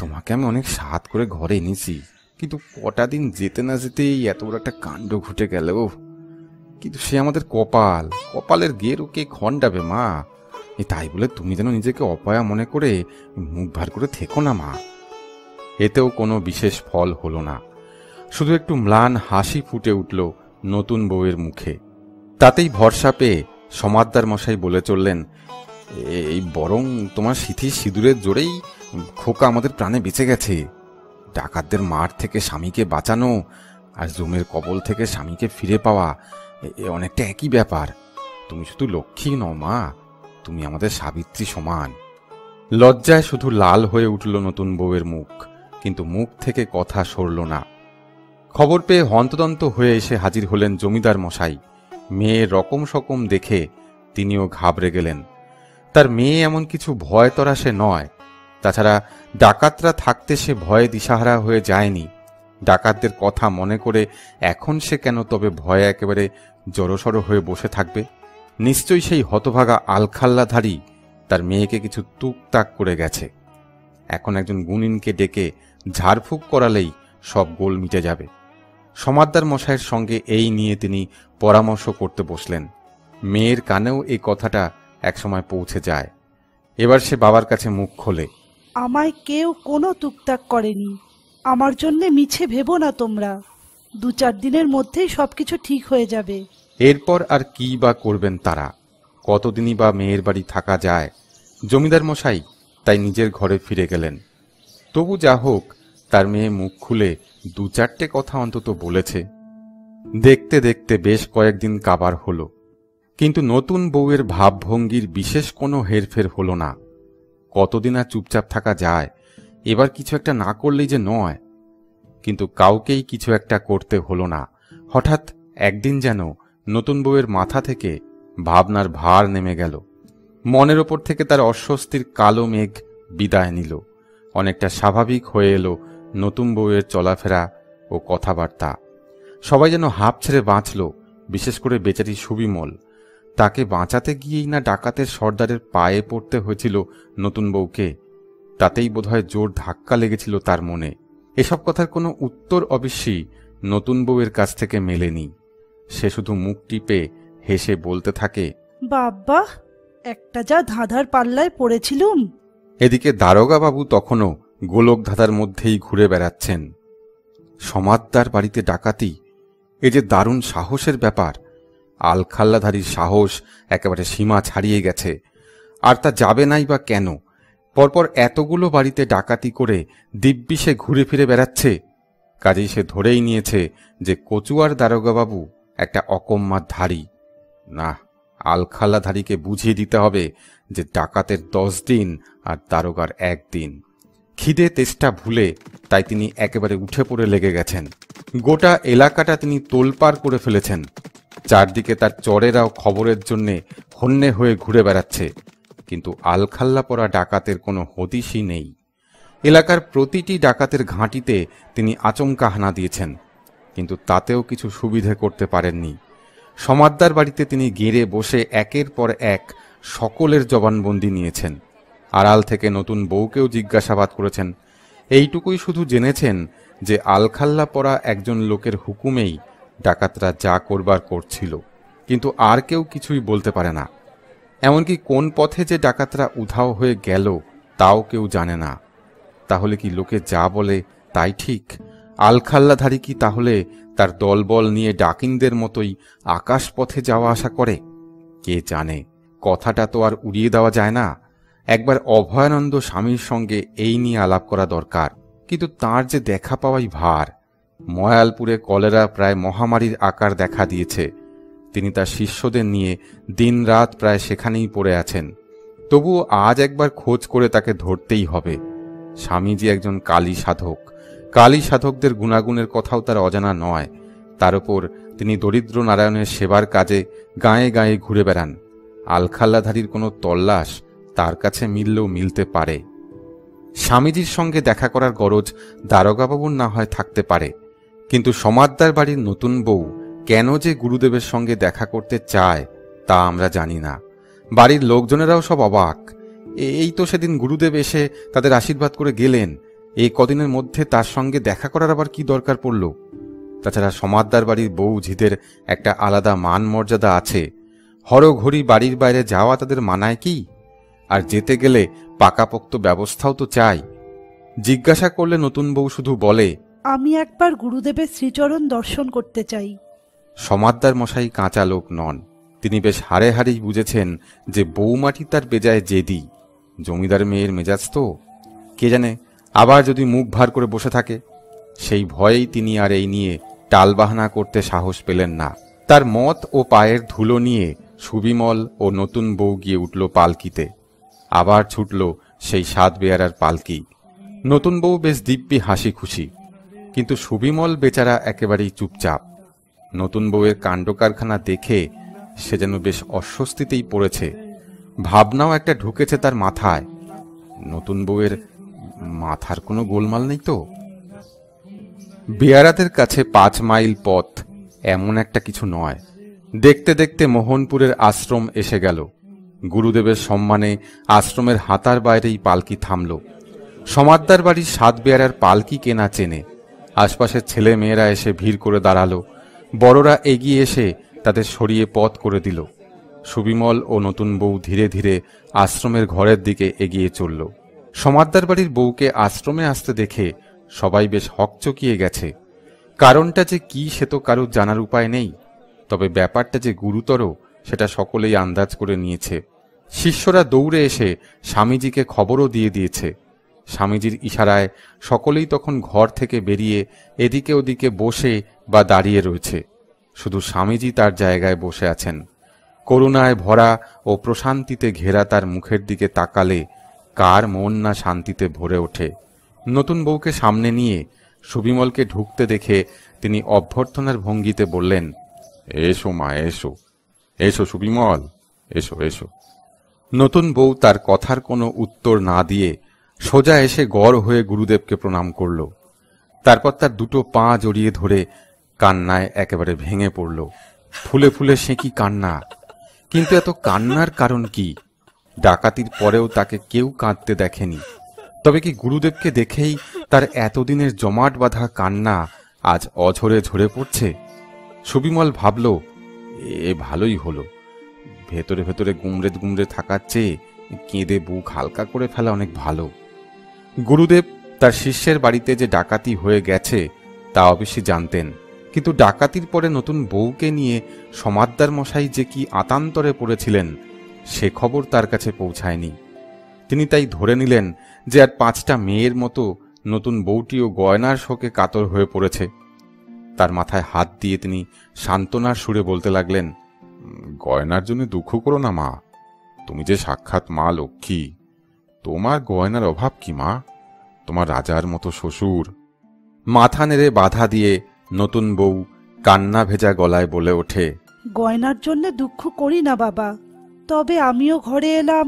[SPEAKER 1] তোমাকে আমি অনেক সাধ করে ঘরে এনেছি, কিন্তু কটা দিন যেতে না যেতেই এত বড় একটা কাণ্ড ঘটে গেল। কিন্তু সে আমাদের কপাল, কপালের গের ওকে খণ্ডাবে মা। তাই বলে তুমি যেন নিজেকে অপয়া মনে করে মুখ ভার করে থেকো না মা। এতেও কোনো বিশেষ ফল হলো না, শুধু একটু ম্লান হাসি ফুটে উঠল নতুন বউয়ের মুখে। তাতেই ভরসা পেয়ে সমাদ্দার মশাই বলে চললেন, এই বরং তোমার সিথি সিঁদুরের জোরেই খোকা আমাদের প্রাণে বেঁচে গেছে। ডাকাতদের মার থেকে স্বামীকে বাঁচানো আর জমের কবল থেকে স্বামীকে ফিরে পাওয়া অনেকটা একই ব্যাপার। তুমি শুধু লক্ষ্মী নও মা, তুমি আমাদের সাবিত্রী সমান। লজ্জায় শুধু লাল হয়ে উঠল নতুন বউয়ের মুখ, কিন্তু মুখ থেকে কথা সরল না। খবর পেয়ে হন্তদন্ত হয়ে এসে হাজির হলেন জমিদার মশাই। মেয়ের রকম সকম দেখে তিনিও ঘাবড়ে গেলেন। তার মেয়ে এমন কিছু ভয় তরা সে নয়। তাছাড়া ডাকাতরা থাকতে সে ভয়ে দিশাহারা হয়ে যায়নি। ডাকাতদের কথা মনে করে এখন সে কেন তবে ভয়ে একেবারে জড়সড় হয়ে বসে থাকবে? নিশ্চয়ই সেই হতভাগা আলখাল্লাধারী তার মেয়েকে কিছু তুকতাক করে গেছে। এখন একজন গুণিনকে ডেকে ঝাড়ফুঁক করালেই সব গোল মিটে যাবে। সমাদ্দার মশাইয়ের সঙ্গে এই নিয়ে তিনি পরামর্শ করতে বসলেন। মেয়ের কানেও এই কথাটা একসময় পৌঁছে যায়। এবার সে বাবার কাছে মুখ খোলে,
[SPEAKER 2] আমায় কেউ কোনো টুকটাক করেনি, আমার জন্যে মিছে ভেবো না তোমরা, 2-4 দিনের মধ্যেই সবকিছু ঠিক হয়ে যাবে।
[SPEAKER 1] এরপর আর কি বা করবেন তারা? কতদিনই বা মেয়ের বাড়ি থাকা যায়? জমিদার মশাই তাই নিজের ঘরে ফিরে গেলেন। তবু যা হোক, তার মেয়ে মুখ খুলে 2-4টে কথা অন্তত বলেছে। দেখতে দেখতে বেশ কয়েকদিন কাবার হলো, কিন্তু নতুন বউয়ের ভাবভঙ্গির বিশেষ কোনো হেরফের হলো না। কতদিন আর চুপচাপ থাকা যায়? এবার কিছু একটা না করলেই যে নয়। কিন্তু কাউকেই কিছু একটা করতে হলো না। হঠাৎ একদিন যেন নতুন বউয়ের মাথা থেকে ভাবনার ভার নেমে গেল। মনের ওপর থেকে তার অস্বস্তির কালো মেঘ বিদায় নিল। অনেকটা স্বাভাবিক হয়ে এলো নতুন বউয়ের চলাফেরা ও কথাবার্তা। সবাই যেন হাঁপ ছেড়ে বাঁচল, বিশেষ করে বেচারি সুবিমল। তাকে বাঁচাতে গিয়েই না ডাকাতের সর্দারের পায়ে পড়তে হয়েছিল নতুন বউকে। তাতেই বোধহয় জোর ধাক্কা লেগেছিল তার মনে। এসব কথার কোনো উত্তর অবশ্যই নতুন বউয়ের কাছ থেকে মেলেনি। সে শুধু মুখ টিপে হেসে বলতে থাকে,
[SPEAKER 2] বাবা, একটা যা ধাঁধার পাল্লায় পড়েছিলুম।
[SPEAKER 1] এদিকে দারোগা বাবু তখনও গোলক ধাঁধার মধ্যেই ঘুরে বেড়াচ্ছেন। সমাদ্দার বাড়িতে ডাকাতি, এ যে দারুণ সাহসের ব্যাপার। আলখাল্লাধারীর সাহস একেবারে সীমা ছাড়িয়ে গেছে। আর তা যাবে নাই বা কেন? পরপর এতগুলো বাড়িতে ডাকাতি করে দিব্যি সে ঘুরে ফিরে বেড়াচ্ছে। কাজেই সে ধরেই নিয়েছে যে কচুয়ার দারোগাবাবু একটা অকম্মার ধারী। না, আলখাল্লাধারীকে বুঝিয়ে দিতে হবে যে ডাকাতের 10 দিন আর দারোগার 1 দিন। খিদে তেষ্টা ভুলে তাই তিনি একেবারে উঠে পড়ে লেগে গেছেন। গোটা এলাকাটা তিনি তোলপাড় করে ফেলেছেন। চারদিকে তার চরেরাও খবরের জন্যে হন্যে হয়ে ঘুরে বেড়াচ্ছে, কিন্তু আলখাল্লা পরা ডাকাতের কোনো হদিশই নেই। এলাকার প্রতিটি ডাকাতের ঘাঁটিতে তিনি আচমকা হানা দিয়েছেন, কিন্তু তাতেও কিছু সুবিধে করতে পারেননি। সমাদ্দার বাড়িতে তিনি গেড়ে বসে একের পর এক সকলের জবানবন্দি নিয়েছেন। আড়াল থেকে নতুন বউকেও জিজ্ঞাসাবাদ করেছেন। এইটুকুই শুধু জেনেছেন যে আলখাল্লা পরা একজন লোকের হুকুমেই ডাকাতরা যা করবার করছিল, কিন্তু আর কেউ কিছুই বলতে পারে না। এমনকি কোন পথে যে ডাকাতরা উধাও হয়ে গেল তাও কেউ জানে না। তাহলে কি লোকে যা বলে তাই ঠিক? আলখাল্লাধারী কি তাহলে তার দলবল নিয়ে ডাকিনদের মতোই আকাশ পথে যাওয়া আসা করে? কে জানে, কথাটা তো আর উড়িয়ে দেওয়া যায় না। একবার অভয়ানন্দ স্বামীর সঙ্গে এই নিয়ে আলাপ করা দরকার, কিন্তু তার যে দেখা পাওয়াই ভার। ময়ালপুরে কলেরা প্রায় মহামারীর আকার দেখা দিয়েছে। তিনি তার শিষ্যদের নিয়ে দিনরাত প্রায় সেখানেই পড়ে আছেন। তবুও আজ একবার খোঁজ করে তাকে ধরতেই হবে। স্বামীজি একজন কালী সাধক। কালী সাধকদের গুণাগুণের কথাও তার অজানা নয়। তার উপর তিনি দরিদ্র নারায়ণের সেবার কাজে গাঁয়ে গাঁয়ে ঘুরে বেড়ান। আলখাল্লাধারীর কোনো তল্লাশ তার কাছে মিললেও মিলতে পারে। স্বামীজির সঙ্গে দেখা করার গরজ দারোগাবাবুর না হয় থাকতে পারে, কিন্তু সমাদ্দার বাড়ির নতুন বউ কেন যে গুরুদেবের সঙ্গে দেখা করতে চায় তা আমরা জানি না। বাড়ির লোকজনেরাও সব অবাক। এই তো সেদিন গুরুদেব এসে তাদের আশীর্বাদ করে গেলেন, এই কদিনের মধ্যে তার সঙ্গে দেখা করার আবার কি দরকার পড়ল? তাছাড়া সমাদ্দার বাড়ির বউ ঝিদের একটা আলাদা মান মর্যাদা আছে। হরঘড়ি বাড়ির বাইরে যাওয়া তাদের মানায় কি? আর যেতে গেলে পাকাপোক্ত ব্যবস্থাও তো চাই। জিজ্ঞাসা করলে নতুন বউ শুধু বলে,
[SPEAKER 2] আমি একবার গুরুদেবের শ্রীচরণ দর্শন করতে চাই।
[SPEAKER 1] সমাদ্দার মশাই কাঁচা লোক নন। তিনি বেশ হাড়ে হাড়েই বুঝেছেন যে বৌমাটি তার বেজায় জেদি। জমিদার মেয়ের মেজাজ তো, কে জানে আবার যদি মুখ ভার করে বসে থাকে। সেই ভয়েই তিনি আর এই নিয়ে টালবাহানা করতে সাহস পেলেন না। তার মত ও পায়ের ধুলো নিয়ে সুবিমল ও নতুন বউ গিয়ে উঠল পালকিতে। আবার ছুটল সেই সাত বেয়ারার পালকি। নতুন বউ বেশ দিব্যি হাসি খুশি, কিন্তু সুবিমল বেচারা একেবারেই চুপচাপ। নতুন বউয়ের কাণ্ডকারখানা দেখে সে যেন বেশ অস্বস্তিতেই পড়েছে। ভাবনাও একটা ঢুকেছে তার মাথায়। নতুন বউয়ের মাথার কোনো গোলমাল নেই তো? বেয়ারাদের কাছে 5 মাইল পথ এমন একটা কিছু নয়। দেখতে দেখতে মোহনপুরের আশ্রম এসে গেল। গুরুদেবের সম্মানে আশ্রমের হাতার বাইরেই পালকি থামল। সমাদ্দার বাড়ির 7 বেয়ারার পালকি কেনা চেনে। আশপাশের ছেলে মেয়েরা এসে ভিড় করে দাঁড়ালো। বড়রা এগিয়ে এসে তাদের সরিয়ে পথ করে দিল। সুবিমল ও নতুন বউ ধীরে ধীরে আশ্রমের ঘরের দিকে এগিয়ে চলল। সমাদ্দার বাড়ির বউকে আশ্রমে আসতে দেখে সবাই বেশ হকচকিয়ে গেছে। কারণটা যে কি সে তো কারোর জানার উপায় নেই, তবে ব্যাপারটা যে গুরুতর সেটা সকলেই আন্দাজ করে নিয়েছে। শিষ্যরা দৌড়ে এসে স্বামীজিকে খবরও দিয়ে দিয়েছে। স্বামীজির ইশারায় সকলেই তখন ঘর থেকে বেরিয়ে এদিকে ওদিকে বসে বা দাঁড়িয়ে রয়েছে। শুধু স্বামীজি তার জায়গায় বসে আছেন। করুণায় ভরা ও প্রশান্তিতে ঘেরা তার মুখের দিকে তাকালে কার মন না শান্তিতে ভরে ওঠে। নতুন বউকে সামনে নিয়ে সুবিমলকে ঢুকতে দেখে তিনি অভ্যর্থনার ভঙ্গিতে বললেন, এসো মা, এসো এসো সুবিমল, এসো এসো। নতুন বউ তার কথার কোনো উত্তর না দিয়ে সোজা এসে গড় হয়ে গুরুদেবকে প্রণাম করল। তারপর তার দুটো পা জড়িয়ে ধরে কান্নায় একেবারে ভেঙে পড়ল। ফুলে ফুলে সে কি কান্না! কিন্তু এত কান্নার কারণ কি? ডাকাতির পরেও তাকে কেউ কাঁদতে দেখেনি। তবে কি গুরুদেবকে দেখেই তার এতদিনের জমাট বাঁধা কান্না আজ অঝরে ঝরে পড়ছে? সুবিমল ভাবল, এ ভালোই হলো। ভেতরে ভেতরে গুমড়ে গুমড়ে থাকার চেয়ে কেঁদে বুক হালকা করে ফেলা অনেক ভালো। গুরুদেব তার শিষ্যের বাড়িতে যে ডাকাতি হয়ে গেছে তা অবশ্যই জানতেন, কিন্তু ডাকাতির পরে নতুন বউকে নিয়ে সমাদ্দার মশাই যে কি আতান্তরে পড়েছিলেন সে খবর তার কাছে পৌঁছায়নি। তিনি তাই ধরে নিলেন যে আর 5টা মেয়ের মতো নতুন বউটিও গয়নার শোকে কাতর হয়ে পড়েছে। তার মাথায় হাত দিয়ে তিনি সান্ত্বনার সুরে বলতে লাগলেন, গয়নার জন্য দুঃখ করো না মা, তুমি যে সাক্ষাৎ মা লক্ষ্মী, তোমার গয়নার অভাব কি মা? তোমার রাজার মতো শ্বশুর। মাথা নেড়ে বাধা দিয়ে নতুন বউ কান্না ভেজা গলায় বলে ওঠে,
[SPEAKER 2] গয়নার জন্য দুঃখ করি না বাবা, তবে আমিও ঘরে এলাম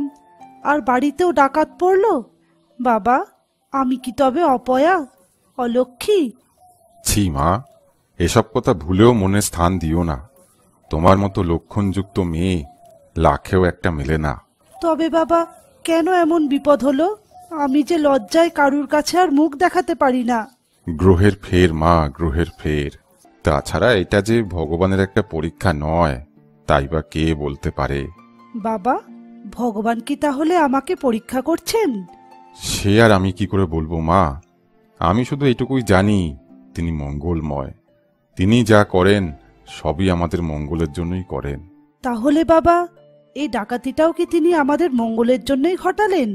[SPEAKER 2] আর বাড়িতেও ডাকাত পড়ল। বাবা, আমি কি তবে অপয়া, অলক্ষী?
[SPEAKER 5] ছি মা, এসব কথা ভুলেও মনে স্থান দিও না। তোমার মতো লক্ষণযুক্ত মেয়ে লাখেও একটা মেলে না।
[SPEAKER 2] তবে বাবা, কেন এমন বিপদ হলো? আমি যে লজ্জায় কারুর কাছে আর মুখ দেখাতে পারি না।
[SPEAKER 5] গ্রহের ফের মা, গ্রহের ফের। তাছাড়া এটা যে ভগবানের একটা পরীক্ষা নয়, তাই বা কে বলতে পারে।
[SPEAKER 2] বাবা, ভগবান কি তাহলে আমাকে পরীক্ষা করছেন?
[SPEAKER 5] সে আর আমি কি করে বলবো মা। আমি শুধু এটুকুই জানি, তিনি মঙ্গলময়। তিনি যা করেন সবই আমাদের মঙ্গলের জন্যই করেন।
[SPEAKER 2] তাহলে বাবা, এই ডাকাতিটাও কি তিনি আমাদের মঙ্গলের জন্যই ঘটালেন?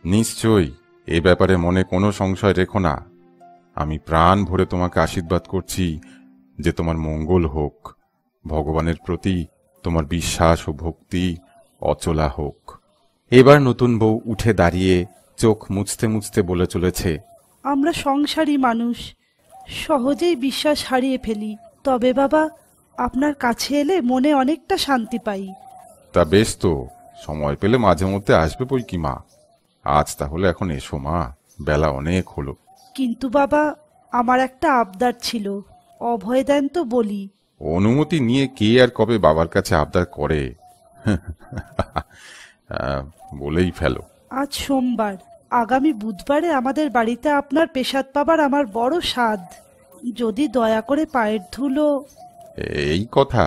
[SPEAKER 5] নিশ্চয়ই, এ ব্যাপারে মনে কোনো সংশয় রেখো না। আমি প্রাণ ভরে তোমাকে আশীর্বাদ করছি যে তোমার মঙ্গল হোক, ভগবানের প্রতি তোমার বিশ্বাস ও ভক্তি অচলা হোক।
[SPEAKER 1] এবার নতুন বউ উঠে দাঁড়িয়ে চোখ মুছতে মুছতে বলে চলেছে,
[SPEAKER 2] আমরা সংসারী মানুষ, সহজেই বিশ্বাস হারিয়ে ফেলি। তবে বাবা, আপনার কাছে এলে মনে অনেকটা শান্তি পাই।
[SPEAKER 5] তা বেশ তো, সময় পেলে মাঝে মধ্যে আসবে বই কি মা। আজ তাহলে এখন এসো মা, বেলা অনেক হলো।
[SPEAKER 2] কিন্তু বাবা, আমার একটা আবদার ছিল, অভয় দেন তো বলি।
[SPEAKER 5] অনুমতি নিয়ে কে আর কবে বাবার কাছে আবদার করে? বলেই ফেলো।
[SPEAKER 2] আজ সোমবার, আগামী বুধবারে আমাদের বাড়িতে আপনার পেশাদ পাবার আমার বড় সাধ। যদি দয়া করে পায়ের ধুলো।
[SPEAKER 5] এই কথা?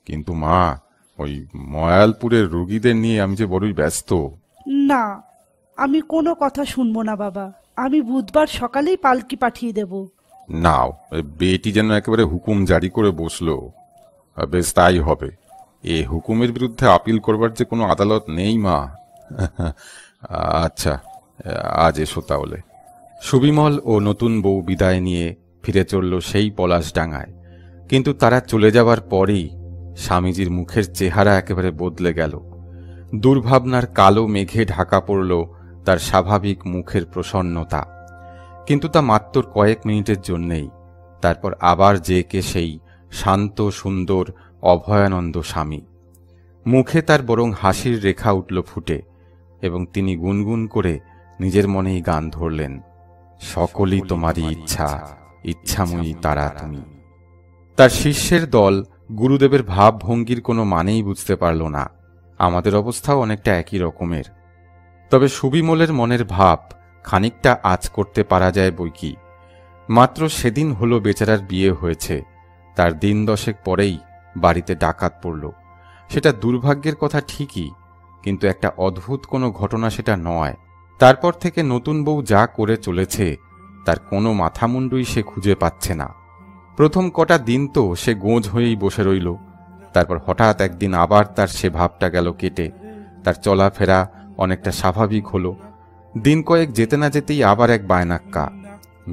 [SPEAKER 5] কিন্তু মা, ওই ময়ালপুরের রুগীদের নিয়ে আমি যে বড়ই ব্যস্ত।
[SPEAKER 2] না, আমি কোনো কথা শুনবো না বাবা। আমি বুধবার সকালেই পালকি পাঠিয়ে দেব।
[SPEAKER 5] নাও, বেটি যেন একেবারে হুকুম জারি করে বসলো। বেশ, তাই হবে। এ হুকুমের বিরুদ্ধে আপিল করবার যে কোনো আদালত নেই মা। আচ্ছা, আজ এসো তাহলে।
[SPEAKER 1] সুবিমল ও নতুন বউ বিদায় নিয়ে ফিরে চলল সেই পলাশডাঙ্গায়। কিন্তু তারা চলে যাবার পরেই স্বামীজির মুখের চেহারা একেবারে বদলে গেল। দুর্ভাবনার কালো মেঘে ঢাকা পড়ল তার স্বাভাবিক মুখের প্রসন্নতা। কিন্তু তা মাত্র কয়েক মিনিটের জন্যেই। তারপর আবার যে কে সেই শান্ত সুন্দর অভয়ানন্দ স্বামী। মুখে তার বরং হাসির রেখা উঠল ফুটে, এবং তিনি গুনগুন করে নিজের মনেই গান ধরলেন, সকলই তোমারই ইচ্ছা, ইচ্ছাময়ী তারা তুমি। তার শিষ্যের দল গুরুদেবের ভাবভঙ্গির কোনো মানেই বুঝতে পারল না। আমাদের অবস্থাও অনেকটা একই রকমের। তবে সুবিমলের মনের ভাব খানিকটা আঁচ করতে পারা যায় বইকি। মাত্র সেদিন হলো বেচারার বিয়ে হয়েছে, তার দিন দশেক পরেই বাড়িতে ডাকাত পড়ল। সেটা দুর্ভাগ্যের কথা ঠিকই, কিন্তু একটা অদ্ভুত কোনো ঘটনা সেটা নয়। তারপর থেকে নতুন বউ যা করে চলেছে তার কোনো মাথামুন্ডুই সে খুঁজে পাচ্ছে না। প্রথম কটা দিন তো সে গোঁজ হয়েই বসে রইল। তারপর হঠাৎ একদিন আবার তার সে ভাবটা গেল কেটে। তার চলাফেরা অনেকটা স্বাভাবিক হলো। দিন কয়েক যেতে না যেতেই আবার এক বায়নাক্কা,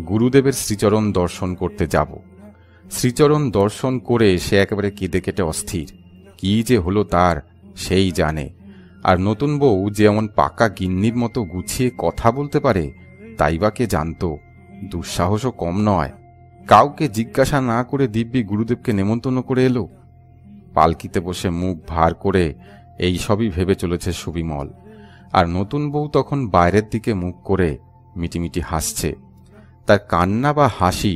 [SPEAKER 1] গুরুদেবের শ্রীচরণ দর্শন করতে যাব। শ্রীচরণ দর্শন করে সে একেবারে কেঁদে কেটে অস্থির। কি যে হলো তার সেই জানে। আর নতুন বউ যে এমন পাকা গিন্নির মতো গুছিয়ে কথা বলতে পারে তাই বা কে জানত। দুঃসাহসও কম নয়। কাউকে জিজ্ঞাসা না করে দিব্যি গুরুদেবকে নেমন্তন্ন করে এলো। পালকিতে বসে মুখ ভার করে এই সবই ভেবে চলেছে সুবিমল। আর নতুন বউ তখন বাইরের দিকে মুখ করে মিটিমিটি হাসছে। তার কান্না বা হাসি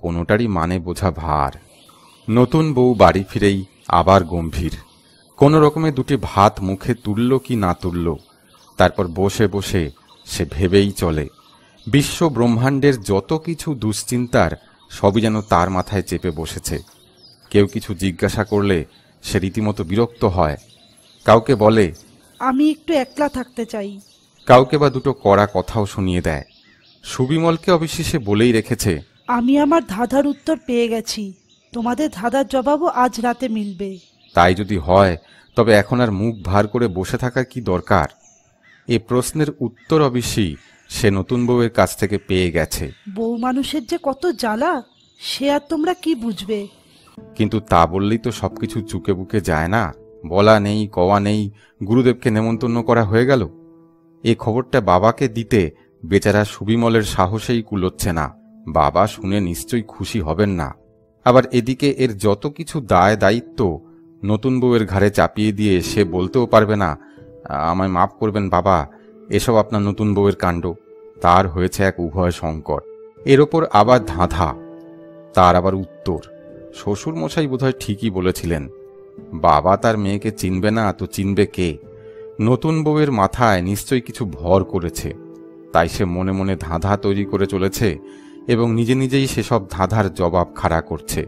[SPEAKER 1] কোনোটারই মানে বোঝা ভার। নতুন বউ বাড়ি ফিরেই আবার গম্ভীর। কোনো রকমে দুটি ভাত মুখে তুলল কি না তুলল, তারপর বসে বসে সে ভেবেই চলে। বিশ্ব ব্রহ্মাণ্ডের যত কিছু দুশ্চিন্তার সবই যেন তার মাথায় চেপে বসেছে। কেউ কিছু জিজ্ঞাসা করলে সে রীতিমতো বিরক্ত হয়। কাউকে বলে,
[SPEAKER 2] আমি একটু একলা থাকতে চাই।
[SPEAKER 1] কাউকে বা দুটো কড়া কথাও শুনিয়ে দেয়। সুবিমলকে অবিশেষে বলেই রেখেছে,
[SPEAKER 2] আমি আমার ধাঁধার উত্তর পেয়ে গেছি, তোমাদের ধাঁধার জবাবও আজ রাতে মিলবে।
[SPEAKER 1] তাই যদি হয় তবে এখন আর মুখ ভার করে বসে থাকার কি দরকার? এ প্রশ্নের উত্তর অবশ্যই সে নতুন বউয়ের কাছ থেকে পেয়ে গেছে।
[SPEAKER 2] বউ মানুষের যে কত জ্বালা, সে আর তোমরা কি বুঝবে?
[SPEAKER 1] কিন্তু তা বললেই তো সবকিছু চুকে বুকে যায় না। বলা নেই কওয়া নেই, গুরুদেবকে নেমন্তন্ন করা হয়ে গেল। এ খবরটা বাবাকে দিতে বেচারা সুবিমলের সাহসেই কুলোচ্ছে না। বাবা শুনে নিশ্চয়ই খুশি হবেন না। আবার এদিকে এর যত কিছু দায় দায়িত্ব নতুন বউয়ের ঘাড়ে চাপিয়ে দিয়ে সে বলতেও পারবে না, আমায় মাফ করবেন বাবা, এসব আপনার নতুন বউয়ের কাণ্ড। তার হয়েছে এক উভয় সংকট। এর ওপর আবার ধাঁধা। তার আবার উত্তর, শ্বশুর মশাই বোধহয় ঠিকই বলেছিলেন, বাবা তার মেয়েকে চিনবে না তো চিনবে কে? নতুন বউয়ের মাথায় নিশ্চয়ই কিছু ভর করেছে, তাই সে মনে মনে ধাঁধা তৈরি করে চলেছে এবং নিজে নিজেই সেসব ধাঁধার জবাব খাড়া করছে।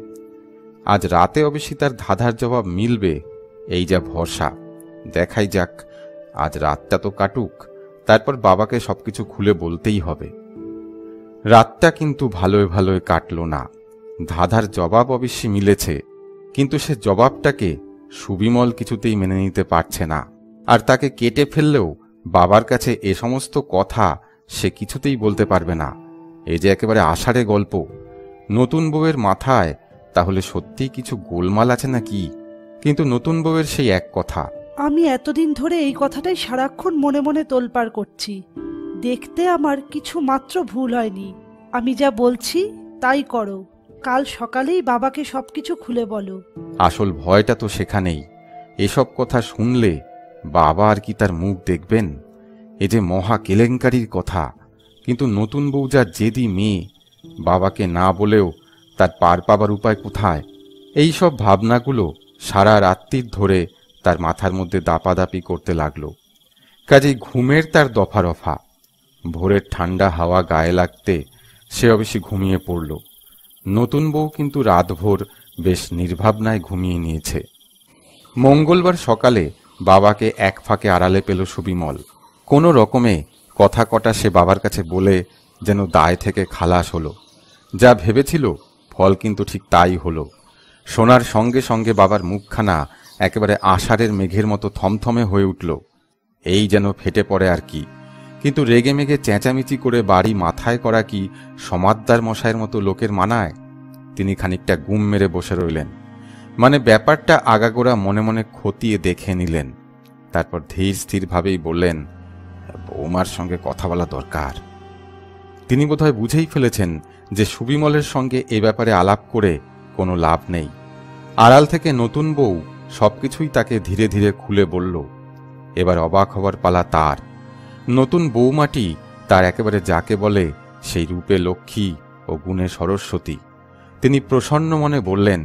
[SPEAKER 1] আজ রাতে অবশ্যই তার ধাঁধার জবাব মিলবে, এই যা ভরসা। দেখাই যাক, আজ রাতটা তো কাটুক, তারপর বাবাকে সবকিছু খুলে বলতেই হবে। রাতটা কিন্তু ভালোয় ভালোয় কাটল না। ধাঁধার জবাব অবশ্যই মিলেছে, কিন্তু সে জবাবটাকে সুবিমল কিছুতেই মেনে নিতে পারছে না। আর তাকে কেটে ফেললেও বাবার কাছে এ সমস্ত কথা সে কিছুতেই বলতে পারবে না। এ যে একেবারে আষাঢ়ে গল্প। নতুন বউয়ের মাথায় তাহলে সত্যিই কিছু গোলমাল আছে নাকি? কিন্তু নতুন বউয়ের সেই এক কথা।
[SPEAKER 2] আমি এতদিন ধরে এই কথাটাই সারাক্ষণ মনে মনে তোলপাড় করছি। দেখতে আমার কিছু মাত্র ভুল হয়নি। আমি যা বলছি তাই করো। কাল সকালেই বাবাকে সবকিছু খুলে বলো।
[SPEAKER 1] আসল ভয়টা তো সেখানেই। এসব কথা শুনলে বাবা আর কি তার মুখ দেখবেন? এ যে মহা কেলেঙ্কারির কথা। কিন্তু নতুন বউ যা জেদি মেয়ে, বাবাকে না বলেও তার পার পাবার উপায় কোথায়? এই সব ভাবনাগুলো সারা রাত্রির ধরে তার মাথার মধ্যে দাপাদাপি করতে লাগল। কাজেই ঘুমের তার দফা রফা। ভোরের ঠান্ডা হাওয়া গায়ে লাগতে সে অবশ্যই ঘুমিয়ে পড়ল। নতুন বউ কিন্তু রাতভর বেশ নির্ভাবনায় ঘুমিয়ে নিয়েছে। মঙ্গলবার সকালে বাবাকে এক ফাঁকে আড়ালে পেল সুবিমল। কোনো রকমে কথা কটা সে বাবার কাছে বলে যেন দায় থেকে খালাস হলো। যা ভেবেছিল ফল কিন্তু ঠিক তাই হলো। শোনার সঙ্গে সঙ্গে বাবার মুখখানা একেবারে আষাঢ়ের মেঘের মতো থমথমে হয়ে উঠল। এই যেন ফেটে পড়ে আর কি। কিন্তু রেগে মেগে চেঁচামেচি করে বাড়ি মাথায় করা কি সমাদ্দার মশাইয়ের মতো লোকের মানায়? তিনি খানিকটা গুম মেরে বসে রইলেন। মানে ব্যাপারটা আগাগোড়া মনে মনে খতিয়ে দেখে নিলেন। তারপর ধীর স্থিরভাবেই বললেন, বৌমার সঙ্গে কথা বলা দরকার। তিনি বোধহয় বুঝেই ফেলেছেন যে সুবিমলের সঙ্গে এ ব্যাপারে আলাপ করে কোনো লাভ নেই। আড়াল থেকে নতুন বউ সবকিছুই তাকে ধীরে ধীরে খুলে বলল। এবার অবাক হবার পালা তার। নতুন বৌমাটি তার একেবারে যাকে বলে সেই রূপে লক্ষ্মী ও গুণে সরস্বতী। তিনি প্রসন্ন মনে বললেন,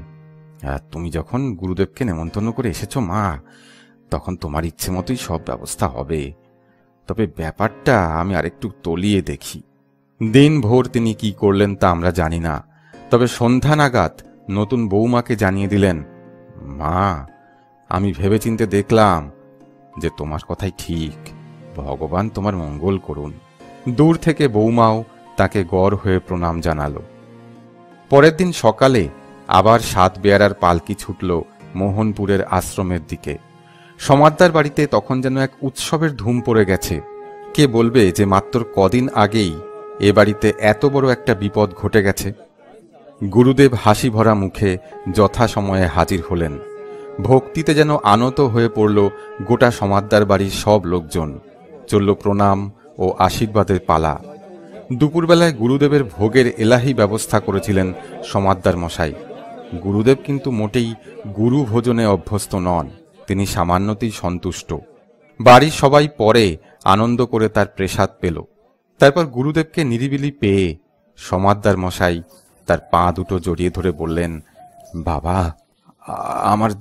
[SPEAKER 1] তুমি যখন গুরুদেবকে নেমন্তন্ন করে এসেছ মা, তখন তোমার ইচ্ছে মতোই সব ব্যবস্থা হবে। তবে ব্যাপারটা আমি আরেকটু তলিয়ে দেখি। দিন ভোর তিনি কি করলেন তা আমরা জানি না। তবে সন্ধ্যা নাগাদ নতুন বৌমাকে জানিয়ে দিলেন, মা, আমি ভেবেচিন্তে দেখলাম যে তোমার কথাই ঠিক। ভগবান তোমার মঙ্গল করুন। দূর থেকে বৌমাও তাকে গড় হয়ে প্রণাম জানালো। পরের দিন সকালে আবার সাত বেয়ারার পালকি ছুটল মোহনপুরের আশ্রমের দিকে। সমাদ্দার বাড়িতে তখন যেন এক উৎসবের ধুম পড়ে গেছে। কে বলবে যে মাত্র কদিন আগেই এ বাড়িতে এত বড় একটা বিপদ ঘটে গেছে। গুরুদেব হাসি ভরা মুখে যথাসময়ে হাজির হলেন। ভক্তিতে যেন আনত হয়ে পড়ল গোটা সমাদ্দার বাড়ির সব লোকজন। চলল প্রণাম ও আশীর্বাদের পালা। দুপুরবেলায় গুরুদেবের ভোগের এলাহি ব্যবস্থা করেছিলেন সমাদ্দার মশাই। গুরুদেব কিন্তু মোটেই গুরু ভোজনে অভ্যস্ত নন। তিনি সামান্যতেই সন্তুষ্ট। বাড়ির সবাই পরে আনন্দ করে তার প্রসাদ পেল। তারপর গুরুদেবকে নিরিবিলি পেয়ে সমাদ্দার মশাই তার পা দুটো জড়িয়ে ধরে বললেন, বাবা, আমার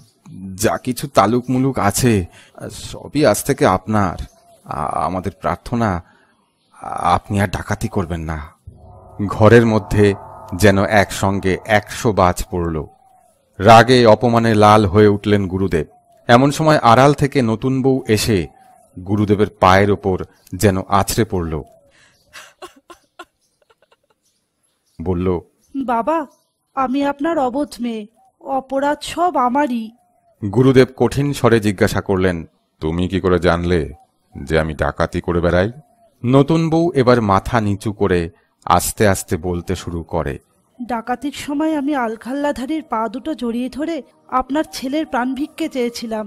[SPEAKER 1] যা কিছু তালুক মুলুক আছে সবই আজ থেকে আপনার। আমাদের প্রার্থনা, আপনি আর ডাকাতি করবেন না। ঘরের মধ্যে যেন একসঙ্গে 100 বাজ পড়ল। রাগে অপমানে লাল হয়ে উঠলেন গুরুদেব। এমন সময় আড়াল থেকে নতুন বউ এসে গুরুদেবের পায়ের ওপর যেন আছড়ে পড়ল। বলল,
[SPEAKER 2] বাবা, আমি আপনার অবোধ মেয়ে, অপরাধ সব আমারই।
[SPEAKER 1] গুরুদেব কঠিন স্বরে জিজ্ঞাসা করলেন,
[SPEAKER 5] তুমি কি করে জানলে যে আমি ডাকাতি করে বেড়াই?
[SPEAKER 1] নতুন বউ এবার মাথা নিচু করে আস্তে আস্তে বলতে শুরু করে,
[SPEAKER 2] ডাকাতির সময় আমি আলখাল্লাধারীর পা দুটো জড়িয়ে ধরে আপনার ছেলের প্রাণ ভিক্ষে চেয়েছিলাম।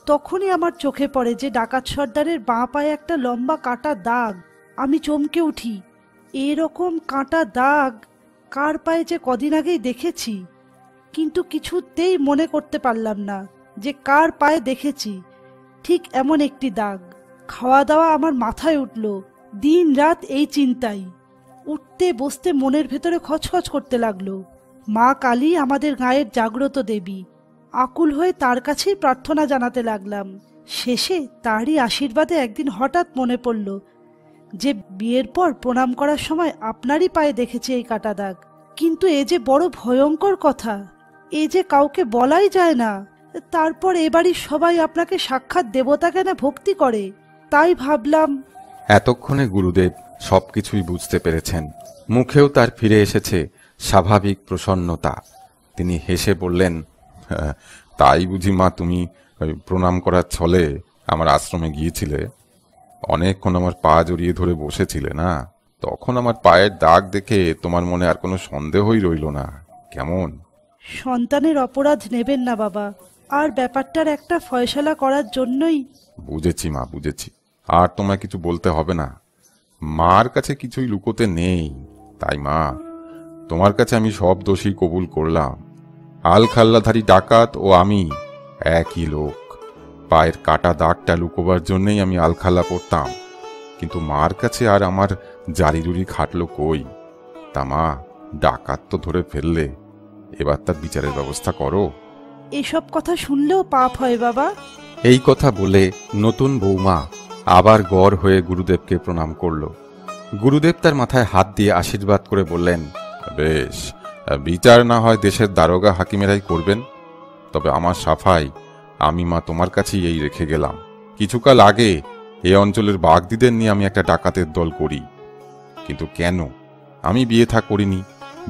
[SPEAKER 2] তখনই আমার চোখে পড়ে যে ডাকাত সর্দারের বাঁ পায়ে একটা লম্বা কাটা দাগ। আমি চমকে উঠি। এরকম কাটা দাগ কার পায়ে যে কদিন আগেই দেখেছি, কিন্তু কিছুতেই মনে করতে পারলাম না যে কার পায়ে দেখেছি। ঠিক এমন একটি দাগ। খাওয়া দাওয়া আমার মাথায় উঠল, দিন রাত এই চিন্তাই। উঠতে বসতে মনের ভেতরে খচখচ করতে লাগলো। মা কালী আমাদের গায়ের জাগ্রত দেবী, আকুল হয়ে তার কাছেই প্রার্থনা জানাতে লাগলাম। শেষে তারই আশীর্বাদে একদিন হঠাৎ মনে পড়ল যে বিয়ের পর প্রণাম করার সময় আপনারই পায়ে দেখেছি এই কাটা দাগ। কিন্তু এ যে বড় ভয়ঙ্কর কথা, এ যে কাউকে বলাই যায় না। তারপর এবারই সবাই আপনাকে সাক্ষাৎ দেবতা কেন ভক্তি করে, তাই ভাবলাম।
[SPEAKER 1] এতক্ষণে গুরুদেব সবকিছুই বুঝতে পেরেছেন। মুখেও তার ফিরে এসেছে স্বাভাবিক প্রসন্নতা। তিনি হেসে বললেন,
[SPEAKER 5] তাই বুঝি মা তুমি প্রণাম করার ছলে আমার আশ্রমে গিয়েছিলে? অনেকক্ষণ আমার পা জড়িয়ে ধরে বসেছিলে না? তখন আমার পায়ের দাগ দেখে তোমার মনে আর কোনো সন্দেহই রইল না, কেমন?
[SPEAKER 2] সন্তানের অপরাধ নেবেন না বাবা, আর ব্যাপারটার একটা ফয়সালা করার জন্যই।
[SPEAKER 5] বুঝেছি মা, বুঝেছি। আর তোমায় কিছু বলতে হবে না। মার কাছে কিছুই লুকোতে নেই। তাই মা, তোমার কাছে আমি সব দোষী কবুল করলাম। আলখাল্লাধারী ডাকাত ও আমি একই লোক। পায়ের কাটা দাগটা লুকোবার জন্যই আমি আলখাল্লা পড়তাম, কিন্তু মার কাছে আর আমার জারিজুরি খাটলো কই? তা মা, ডাকাত তো ধরে ফেললে, এবার তার বিচারের ব্যবস্থা করো।
[SPEAKER 2] এসব কথা শুনলেও পাপ হয় বাবা।
[SPEAKER 1] এই কথা বলে নতুন বৌমা আবার গড় হয়ে গুরুদেবকে প্রণাম করল। গুরুদেব তার মাথায় হাত দিয়ে আশীর্বাদ করে বললেন,
[SPEAKER 5] বেশ, বিচার না হয় দেশের দারোগা হাকিমেরাই করবেন, তবে আমার সাফাই আমি মা তোমার কাছেই এই রেখে গেলাম। কিছুকাল আগে এ অঞ্চলের বাগদিদের নিয়ে আমি একটা ডাকাতের দল করি। কিন্তু কেন? আমি বিয়ে থা করিনি,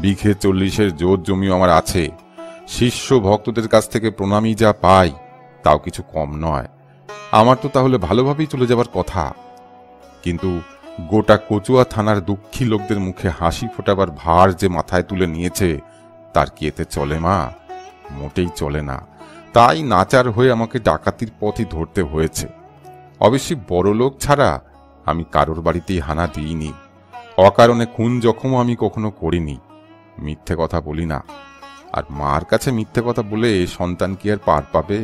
[SPEAKER 5] বিঘে 40-এর জোর জমিও আমার আছে। শিষ্য ভক্তদের কাছ থেকে প্রণামী যা পাই তাও কিছু কম নয়। আমার তো তাহলে ভালোভাবেই চলে যাবার কথা, কিন্তু গোটা কচুয়া থানার দুঃখী লোকদের মুখে হাসি ফোটাবার ভার যে মাথায় তুলে নিয়েছে, তার কি এতে চলে মা? মোটেই চলে না। তাই নাচার হয়ে আমাকে ডাকাতির পথই ধরতে হয়েছে। অবশ্যই বড় লোক ছাড়া আমি কারোর বাড়িতেই হানা দিইনি। অকারণে খুন জখমও আমি কখনো করিনি। মিথ্যে কথা বলি না। আর মার কাছে মিথ্যে কথা বলে সন্তান কি আর পার পাবে?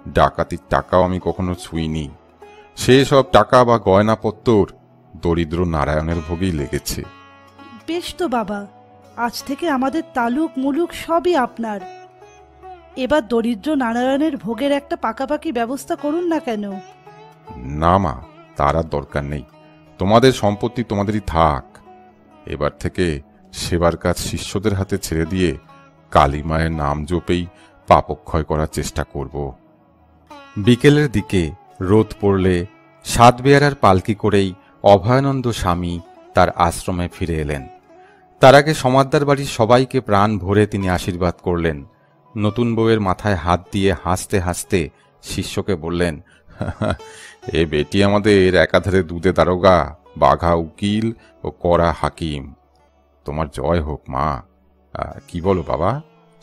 [SPEAKER 5] ডাকাতির টাকাও আমি কখনো ছুঁইনি। সেসব টাকা বা গয়নাপত্তর দরিদ্র নারায়ণের ভোগেই লেগেছে।
[SPEAKER 2] বেশ তো বাবা, আজ থেকে আমাদের তালুক মুলুক সবই আপনার। এবার দরিদ্র নারায়ণের ভোগের একটা পাকাপাকি ব্যবস্থা করুন না কেন?
[SPEAKER 5] না মা, তার আর দরকার নেই। তোমাদের সম্পত্তি তোমাদেরই থাক। এবার থেকে সেবার কাজ শিষ্যদের হাতে ছেড়ে দিয়ে কালী মায়ের নাম জপেই পাপক্ষয় করার চেষ্টা করব।
[SPEAKER 1] বিকেলের দিকে রোদ পড়লে সাত বেয়ারার পালকি করেই অভয়ানন্দ স্বামী তার আশ্রমে ফিরে এলেন। তার আগে সমাদ্দার বাড়ির সবাইকে প্রাণ ভরে তিনি আশীর্বাদ করলেন। নতুন বউয়ের মাথায় হাত দিয়ে হাসতে হাসতে শিষ্যকে বললেন,
[SPEAKER 5] এ বেটি আমাদের একাধারে দুধে দারোগা, বাঘা উকিল ও কড়া হাকিম। তোমার জয় হোক মা। কি বলো বাবা?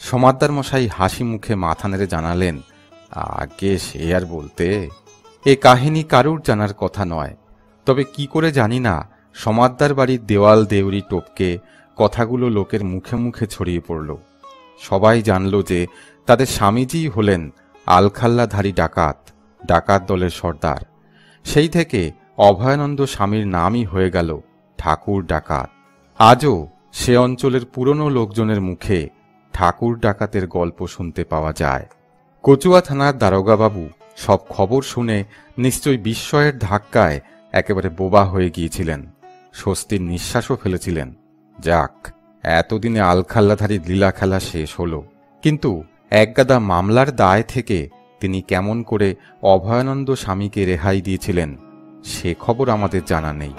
[SPEAKER 1] সমাদ্দার মশাই হাসি মুখে মাথা নেড়ে জানালেন, আগে সে আর বলতে। এ কাহিনী কারুর জানার কথা নয়। তবে কি করে জানি না, সমাদ্দার বাড়ির দেওয়াল দেউরি টপকে কথাগুলো লোকের মুখে মুখে ছড়িয়ে পড়ল। সবাই জানল যে তাদের স্বামীজি হলেন আলখাল্লাধারী ডাকাত, ডাকাত দলের সর্দার। সেই থেকে অভয়ানন্দ স্বামীর নামই হয়ে গেল ঠাকুর ডাকাত। আজও সে অঞ্চলের পুরনো লোকজনের মুখে ঠাকুর ডাকাতের গল্প শুনতে পাওয়া যায়। কচুয়া থানার দারোগাবাবু সব খবর শুনে নিশ্চয়ই বিস্ময়ের ধাক্কায় একেবারে বোবা হয়ে গিয়েছিলেন। স্বস্তির নিঃশ্বাসও ফেলেছিলেন। যাক, এতদিনে আলখাল্লাধারী লীলা খেলা শেষ হল। কিন্তু একগাদা মামলার দায় থেকে তিনি কেমন করে অভয়ানন্দ স্বামীকে রেহাই দিয়েছিলেন সে খবর আমাদের জানা নেই।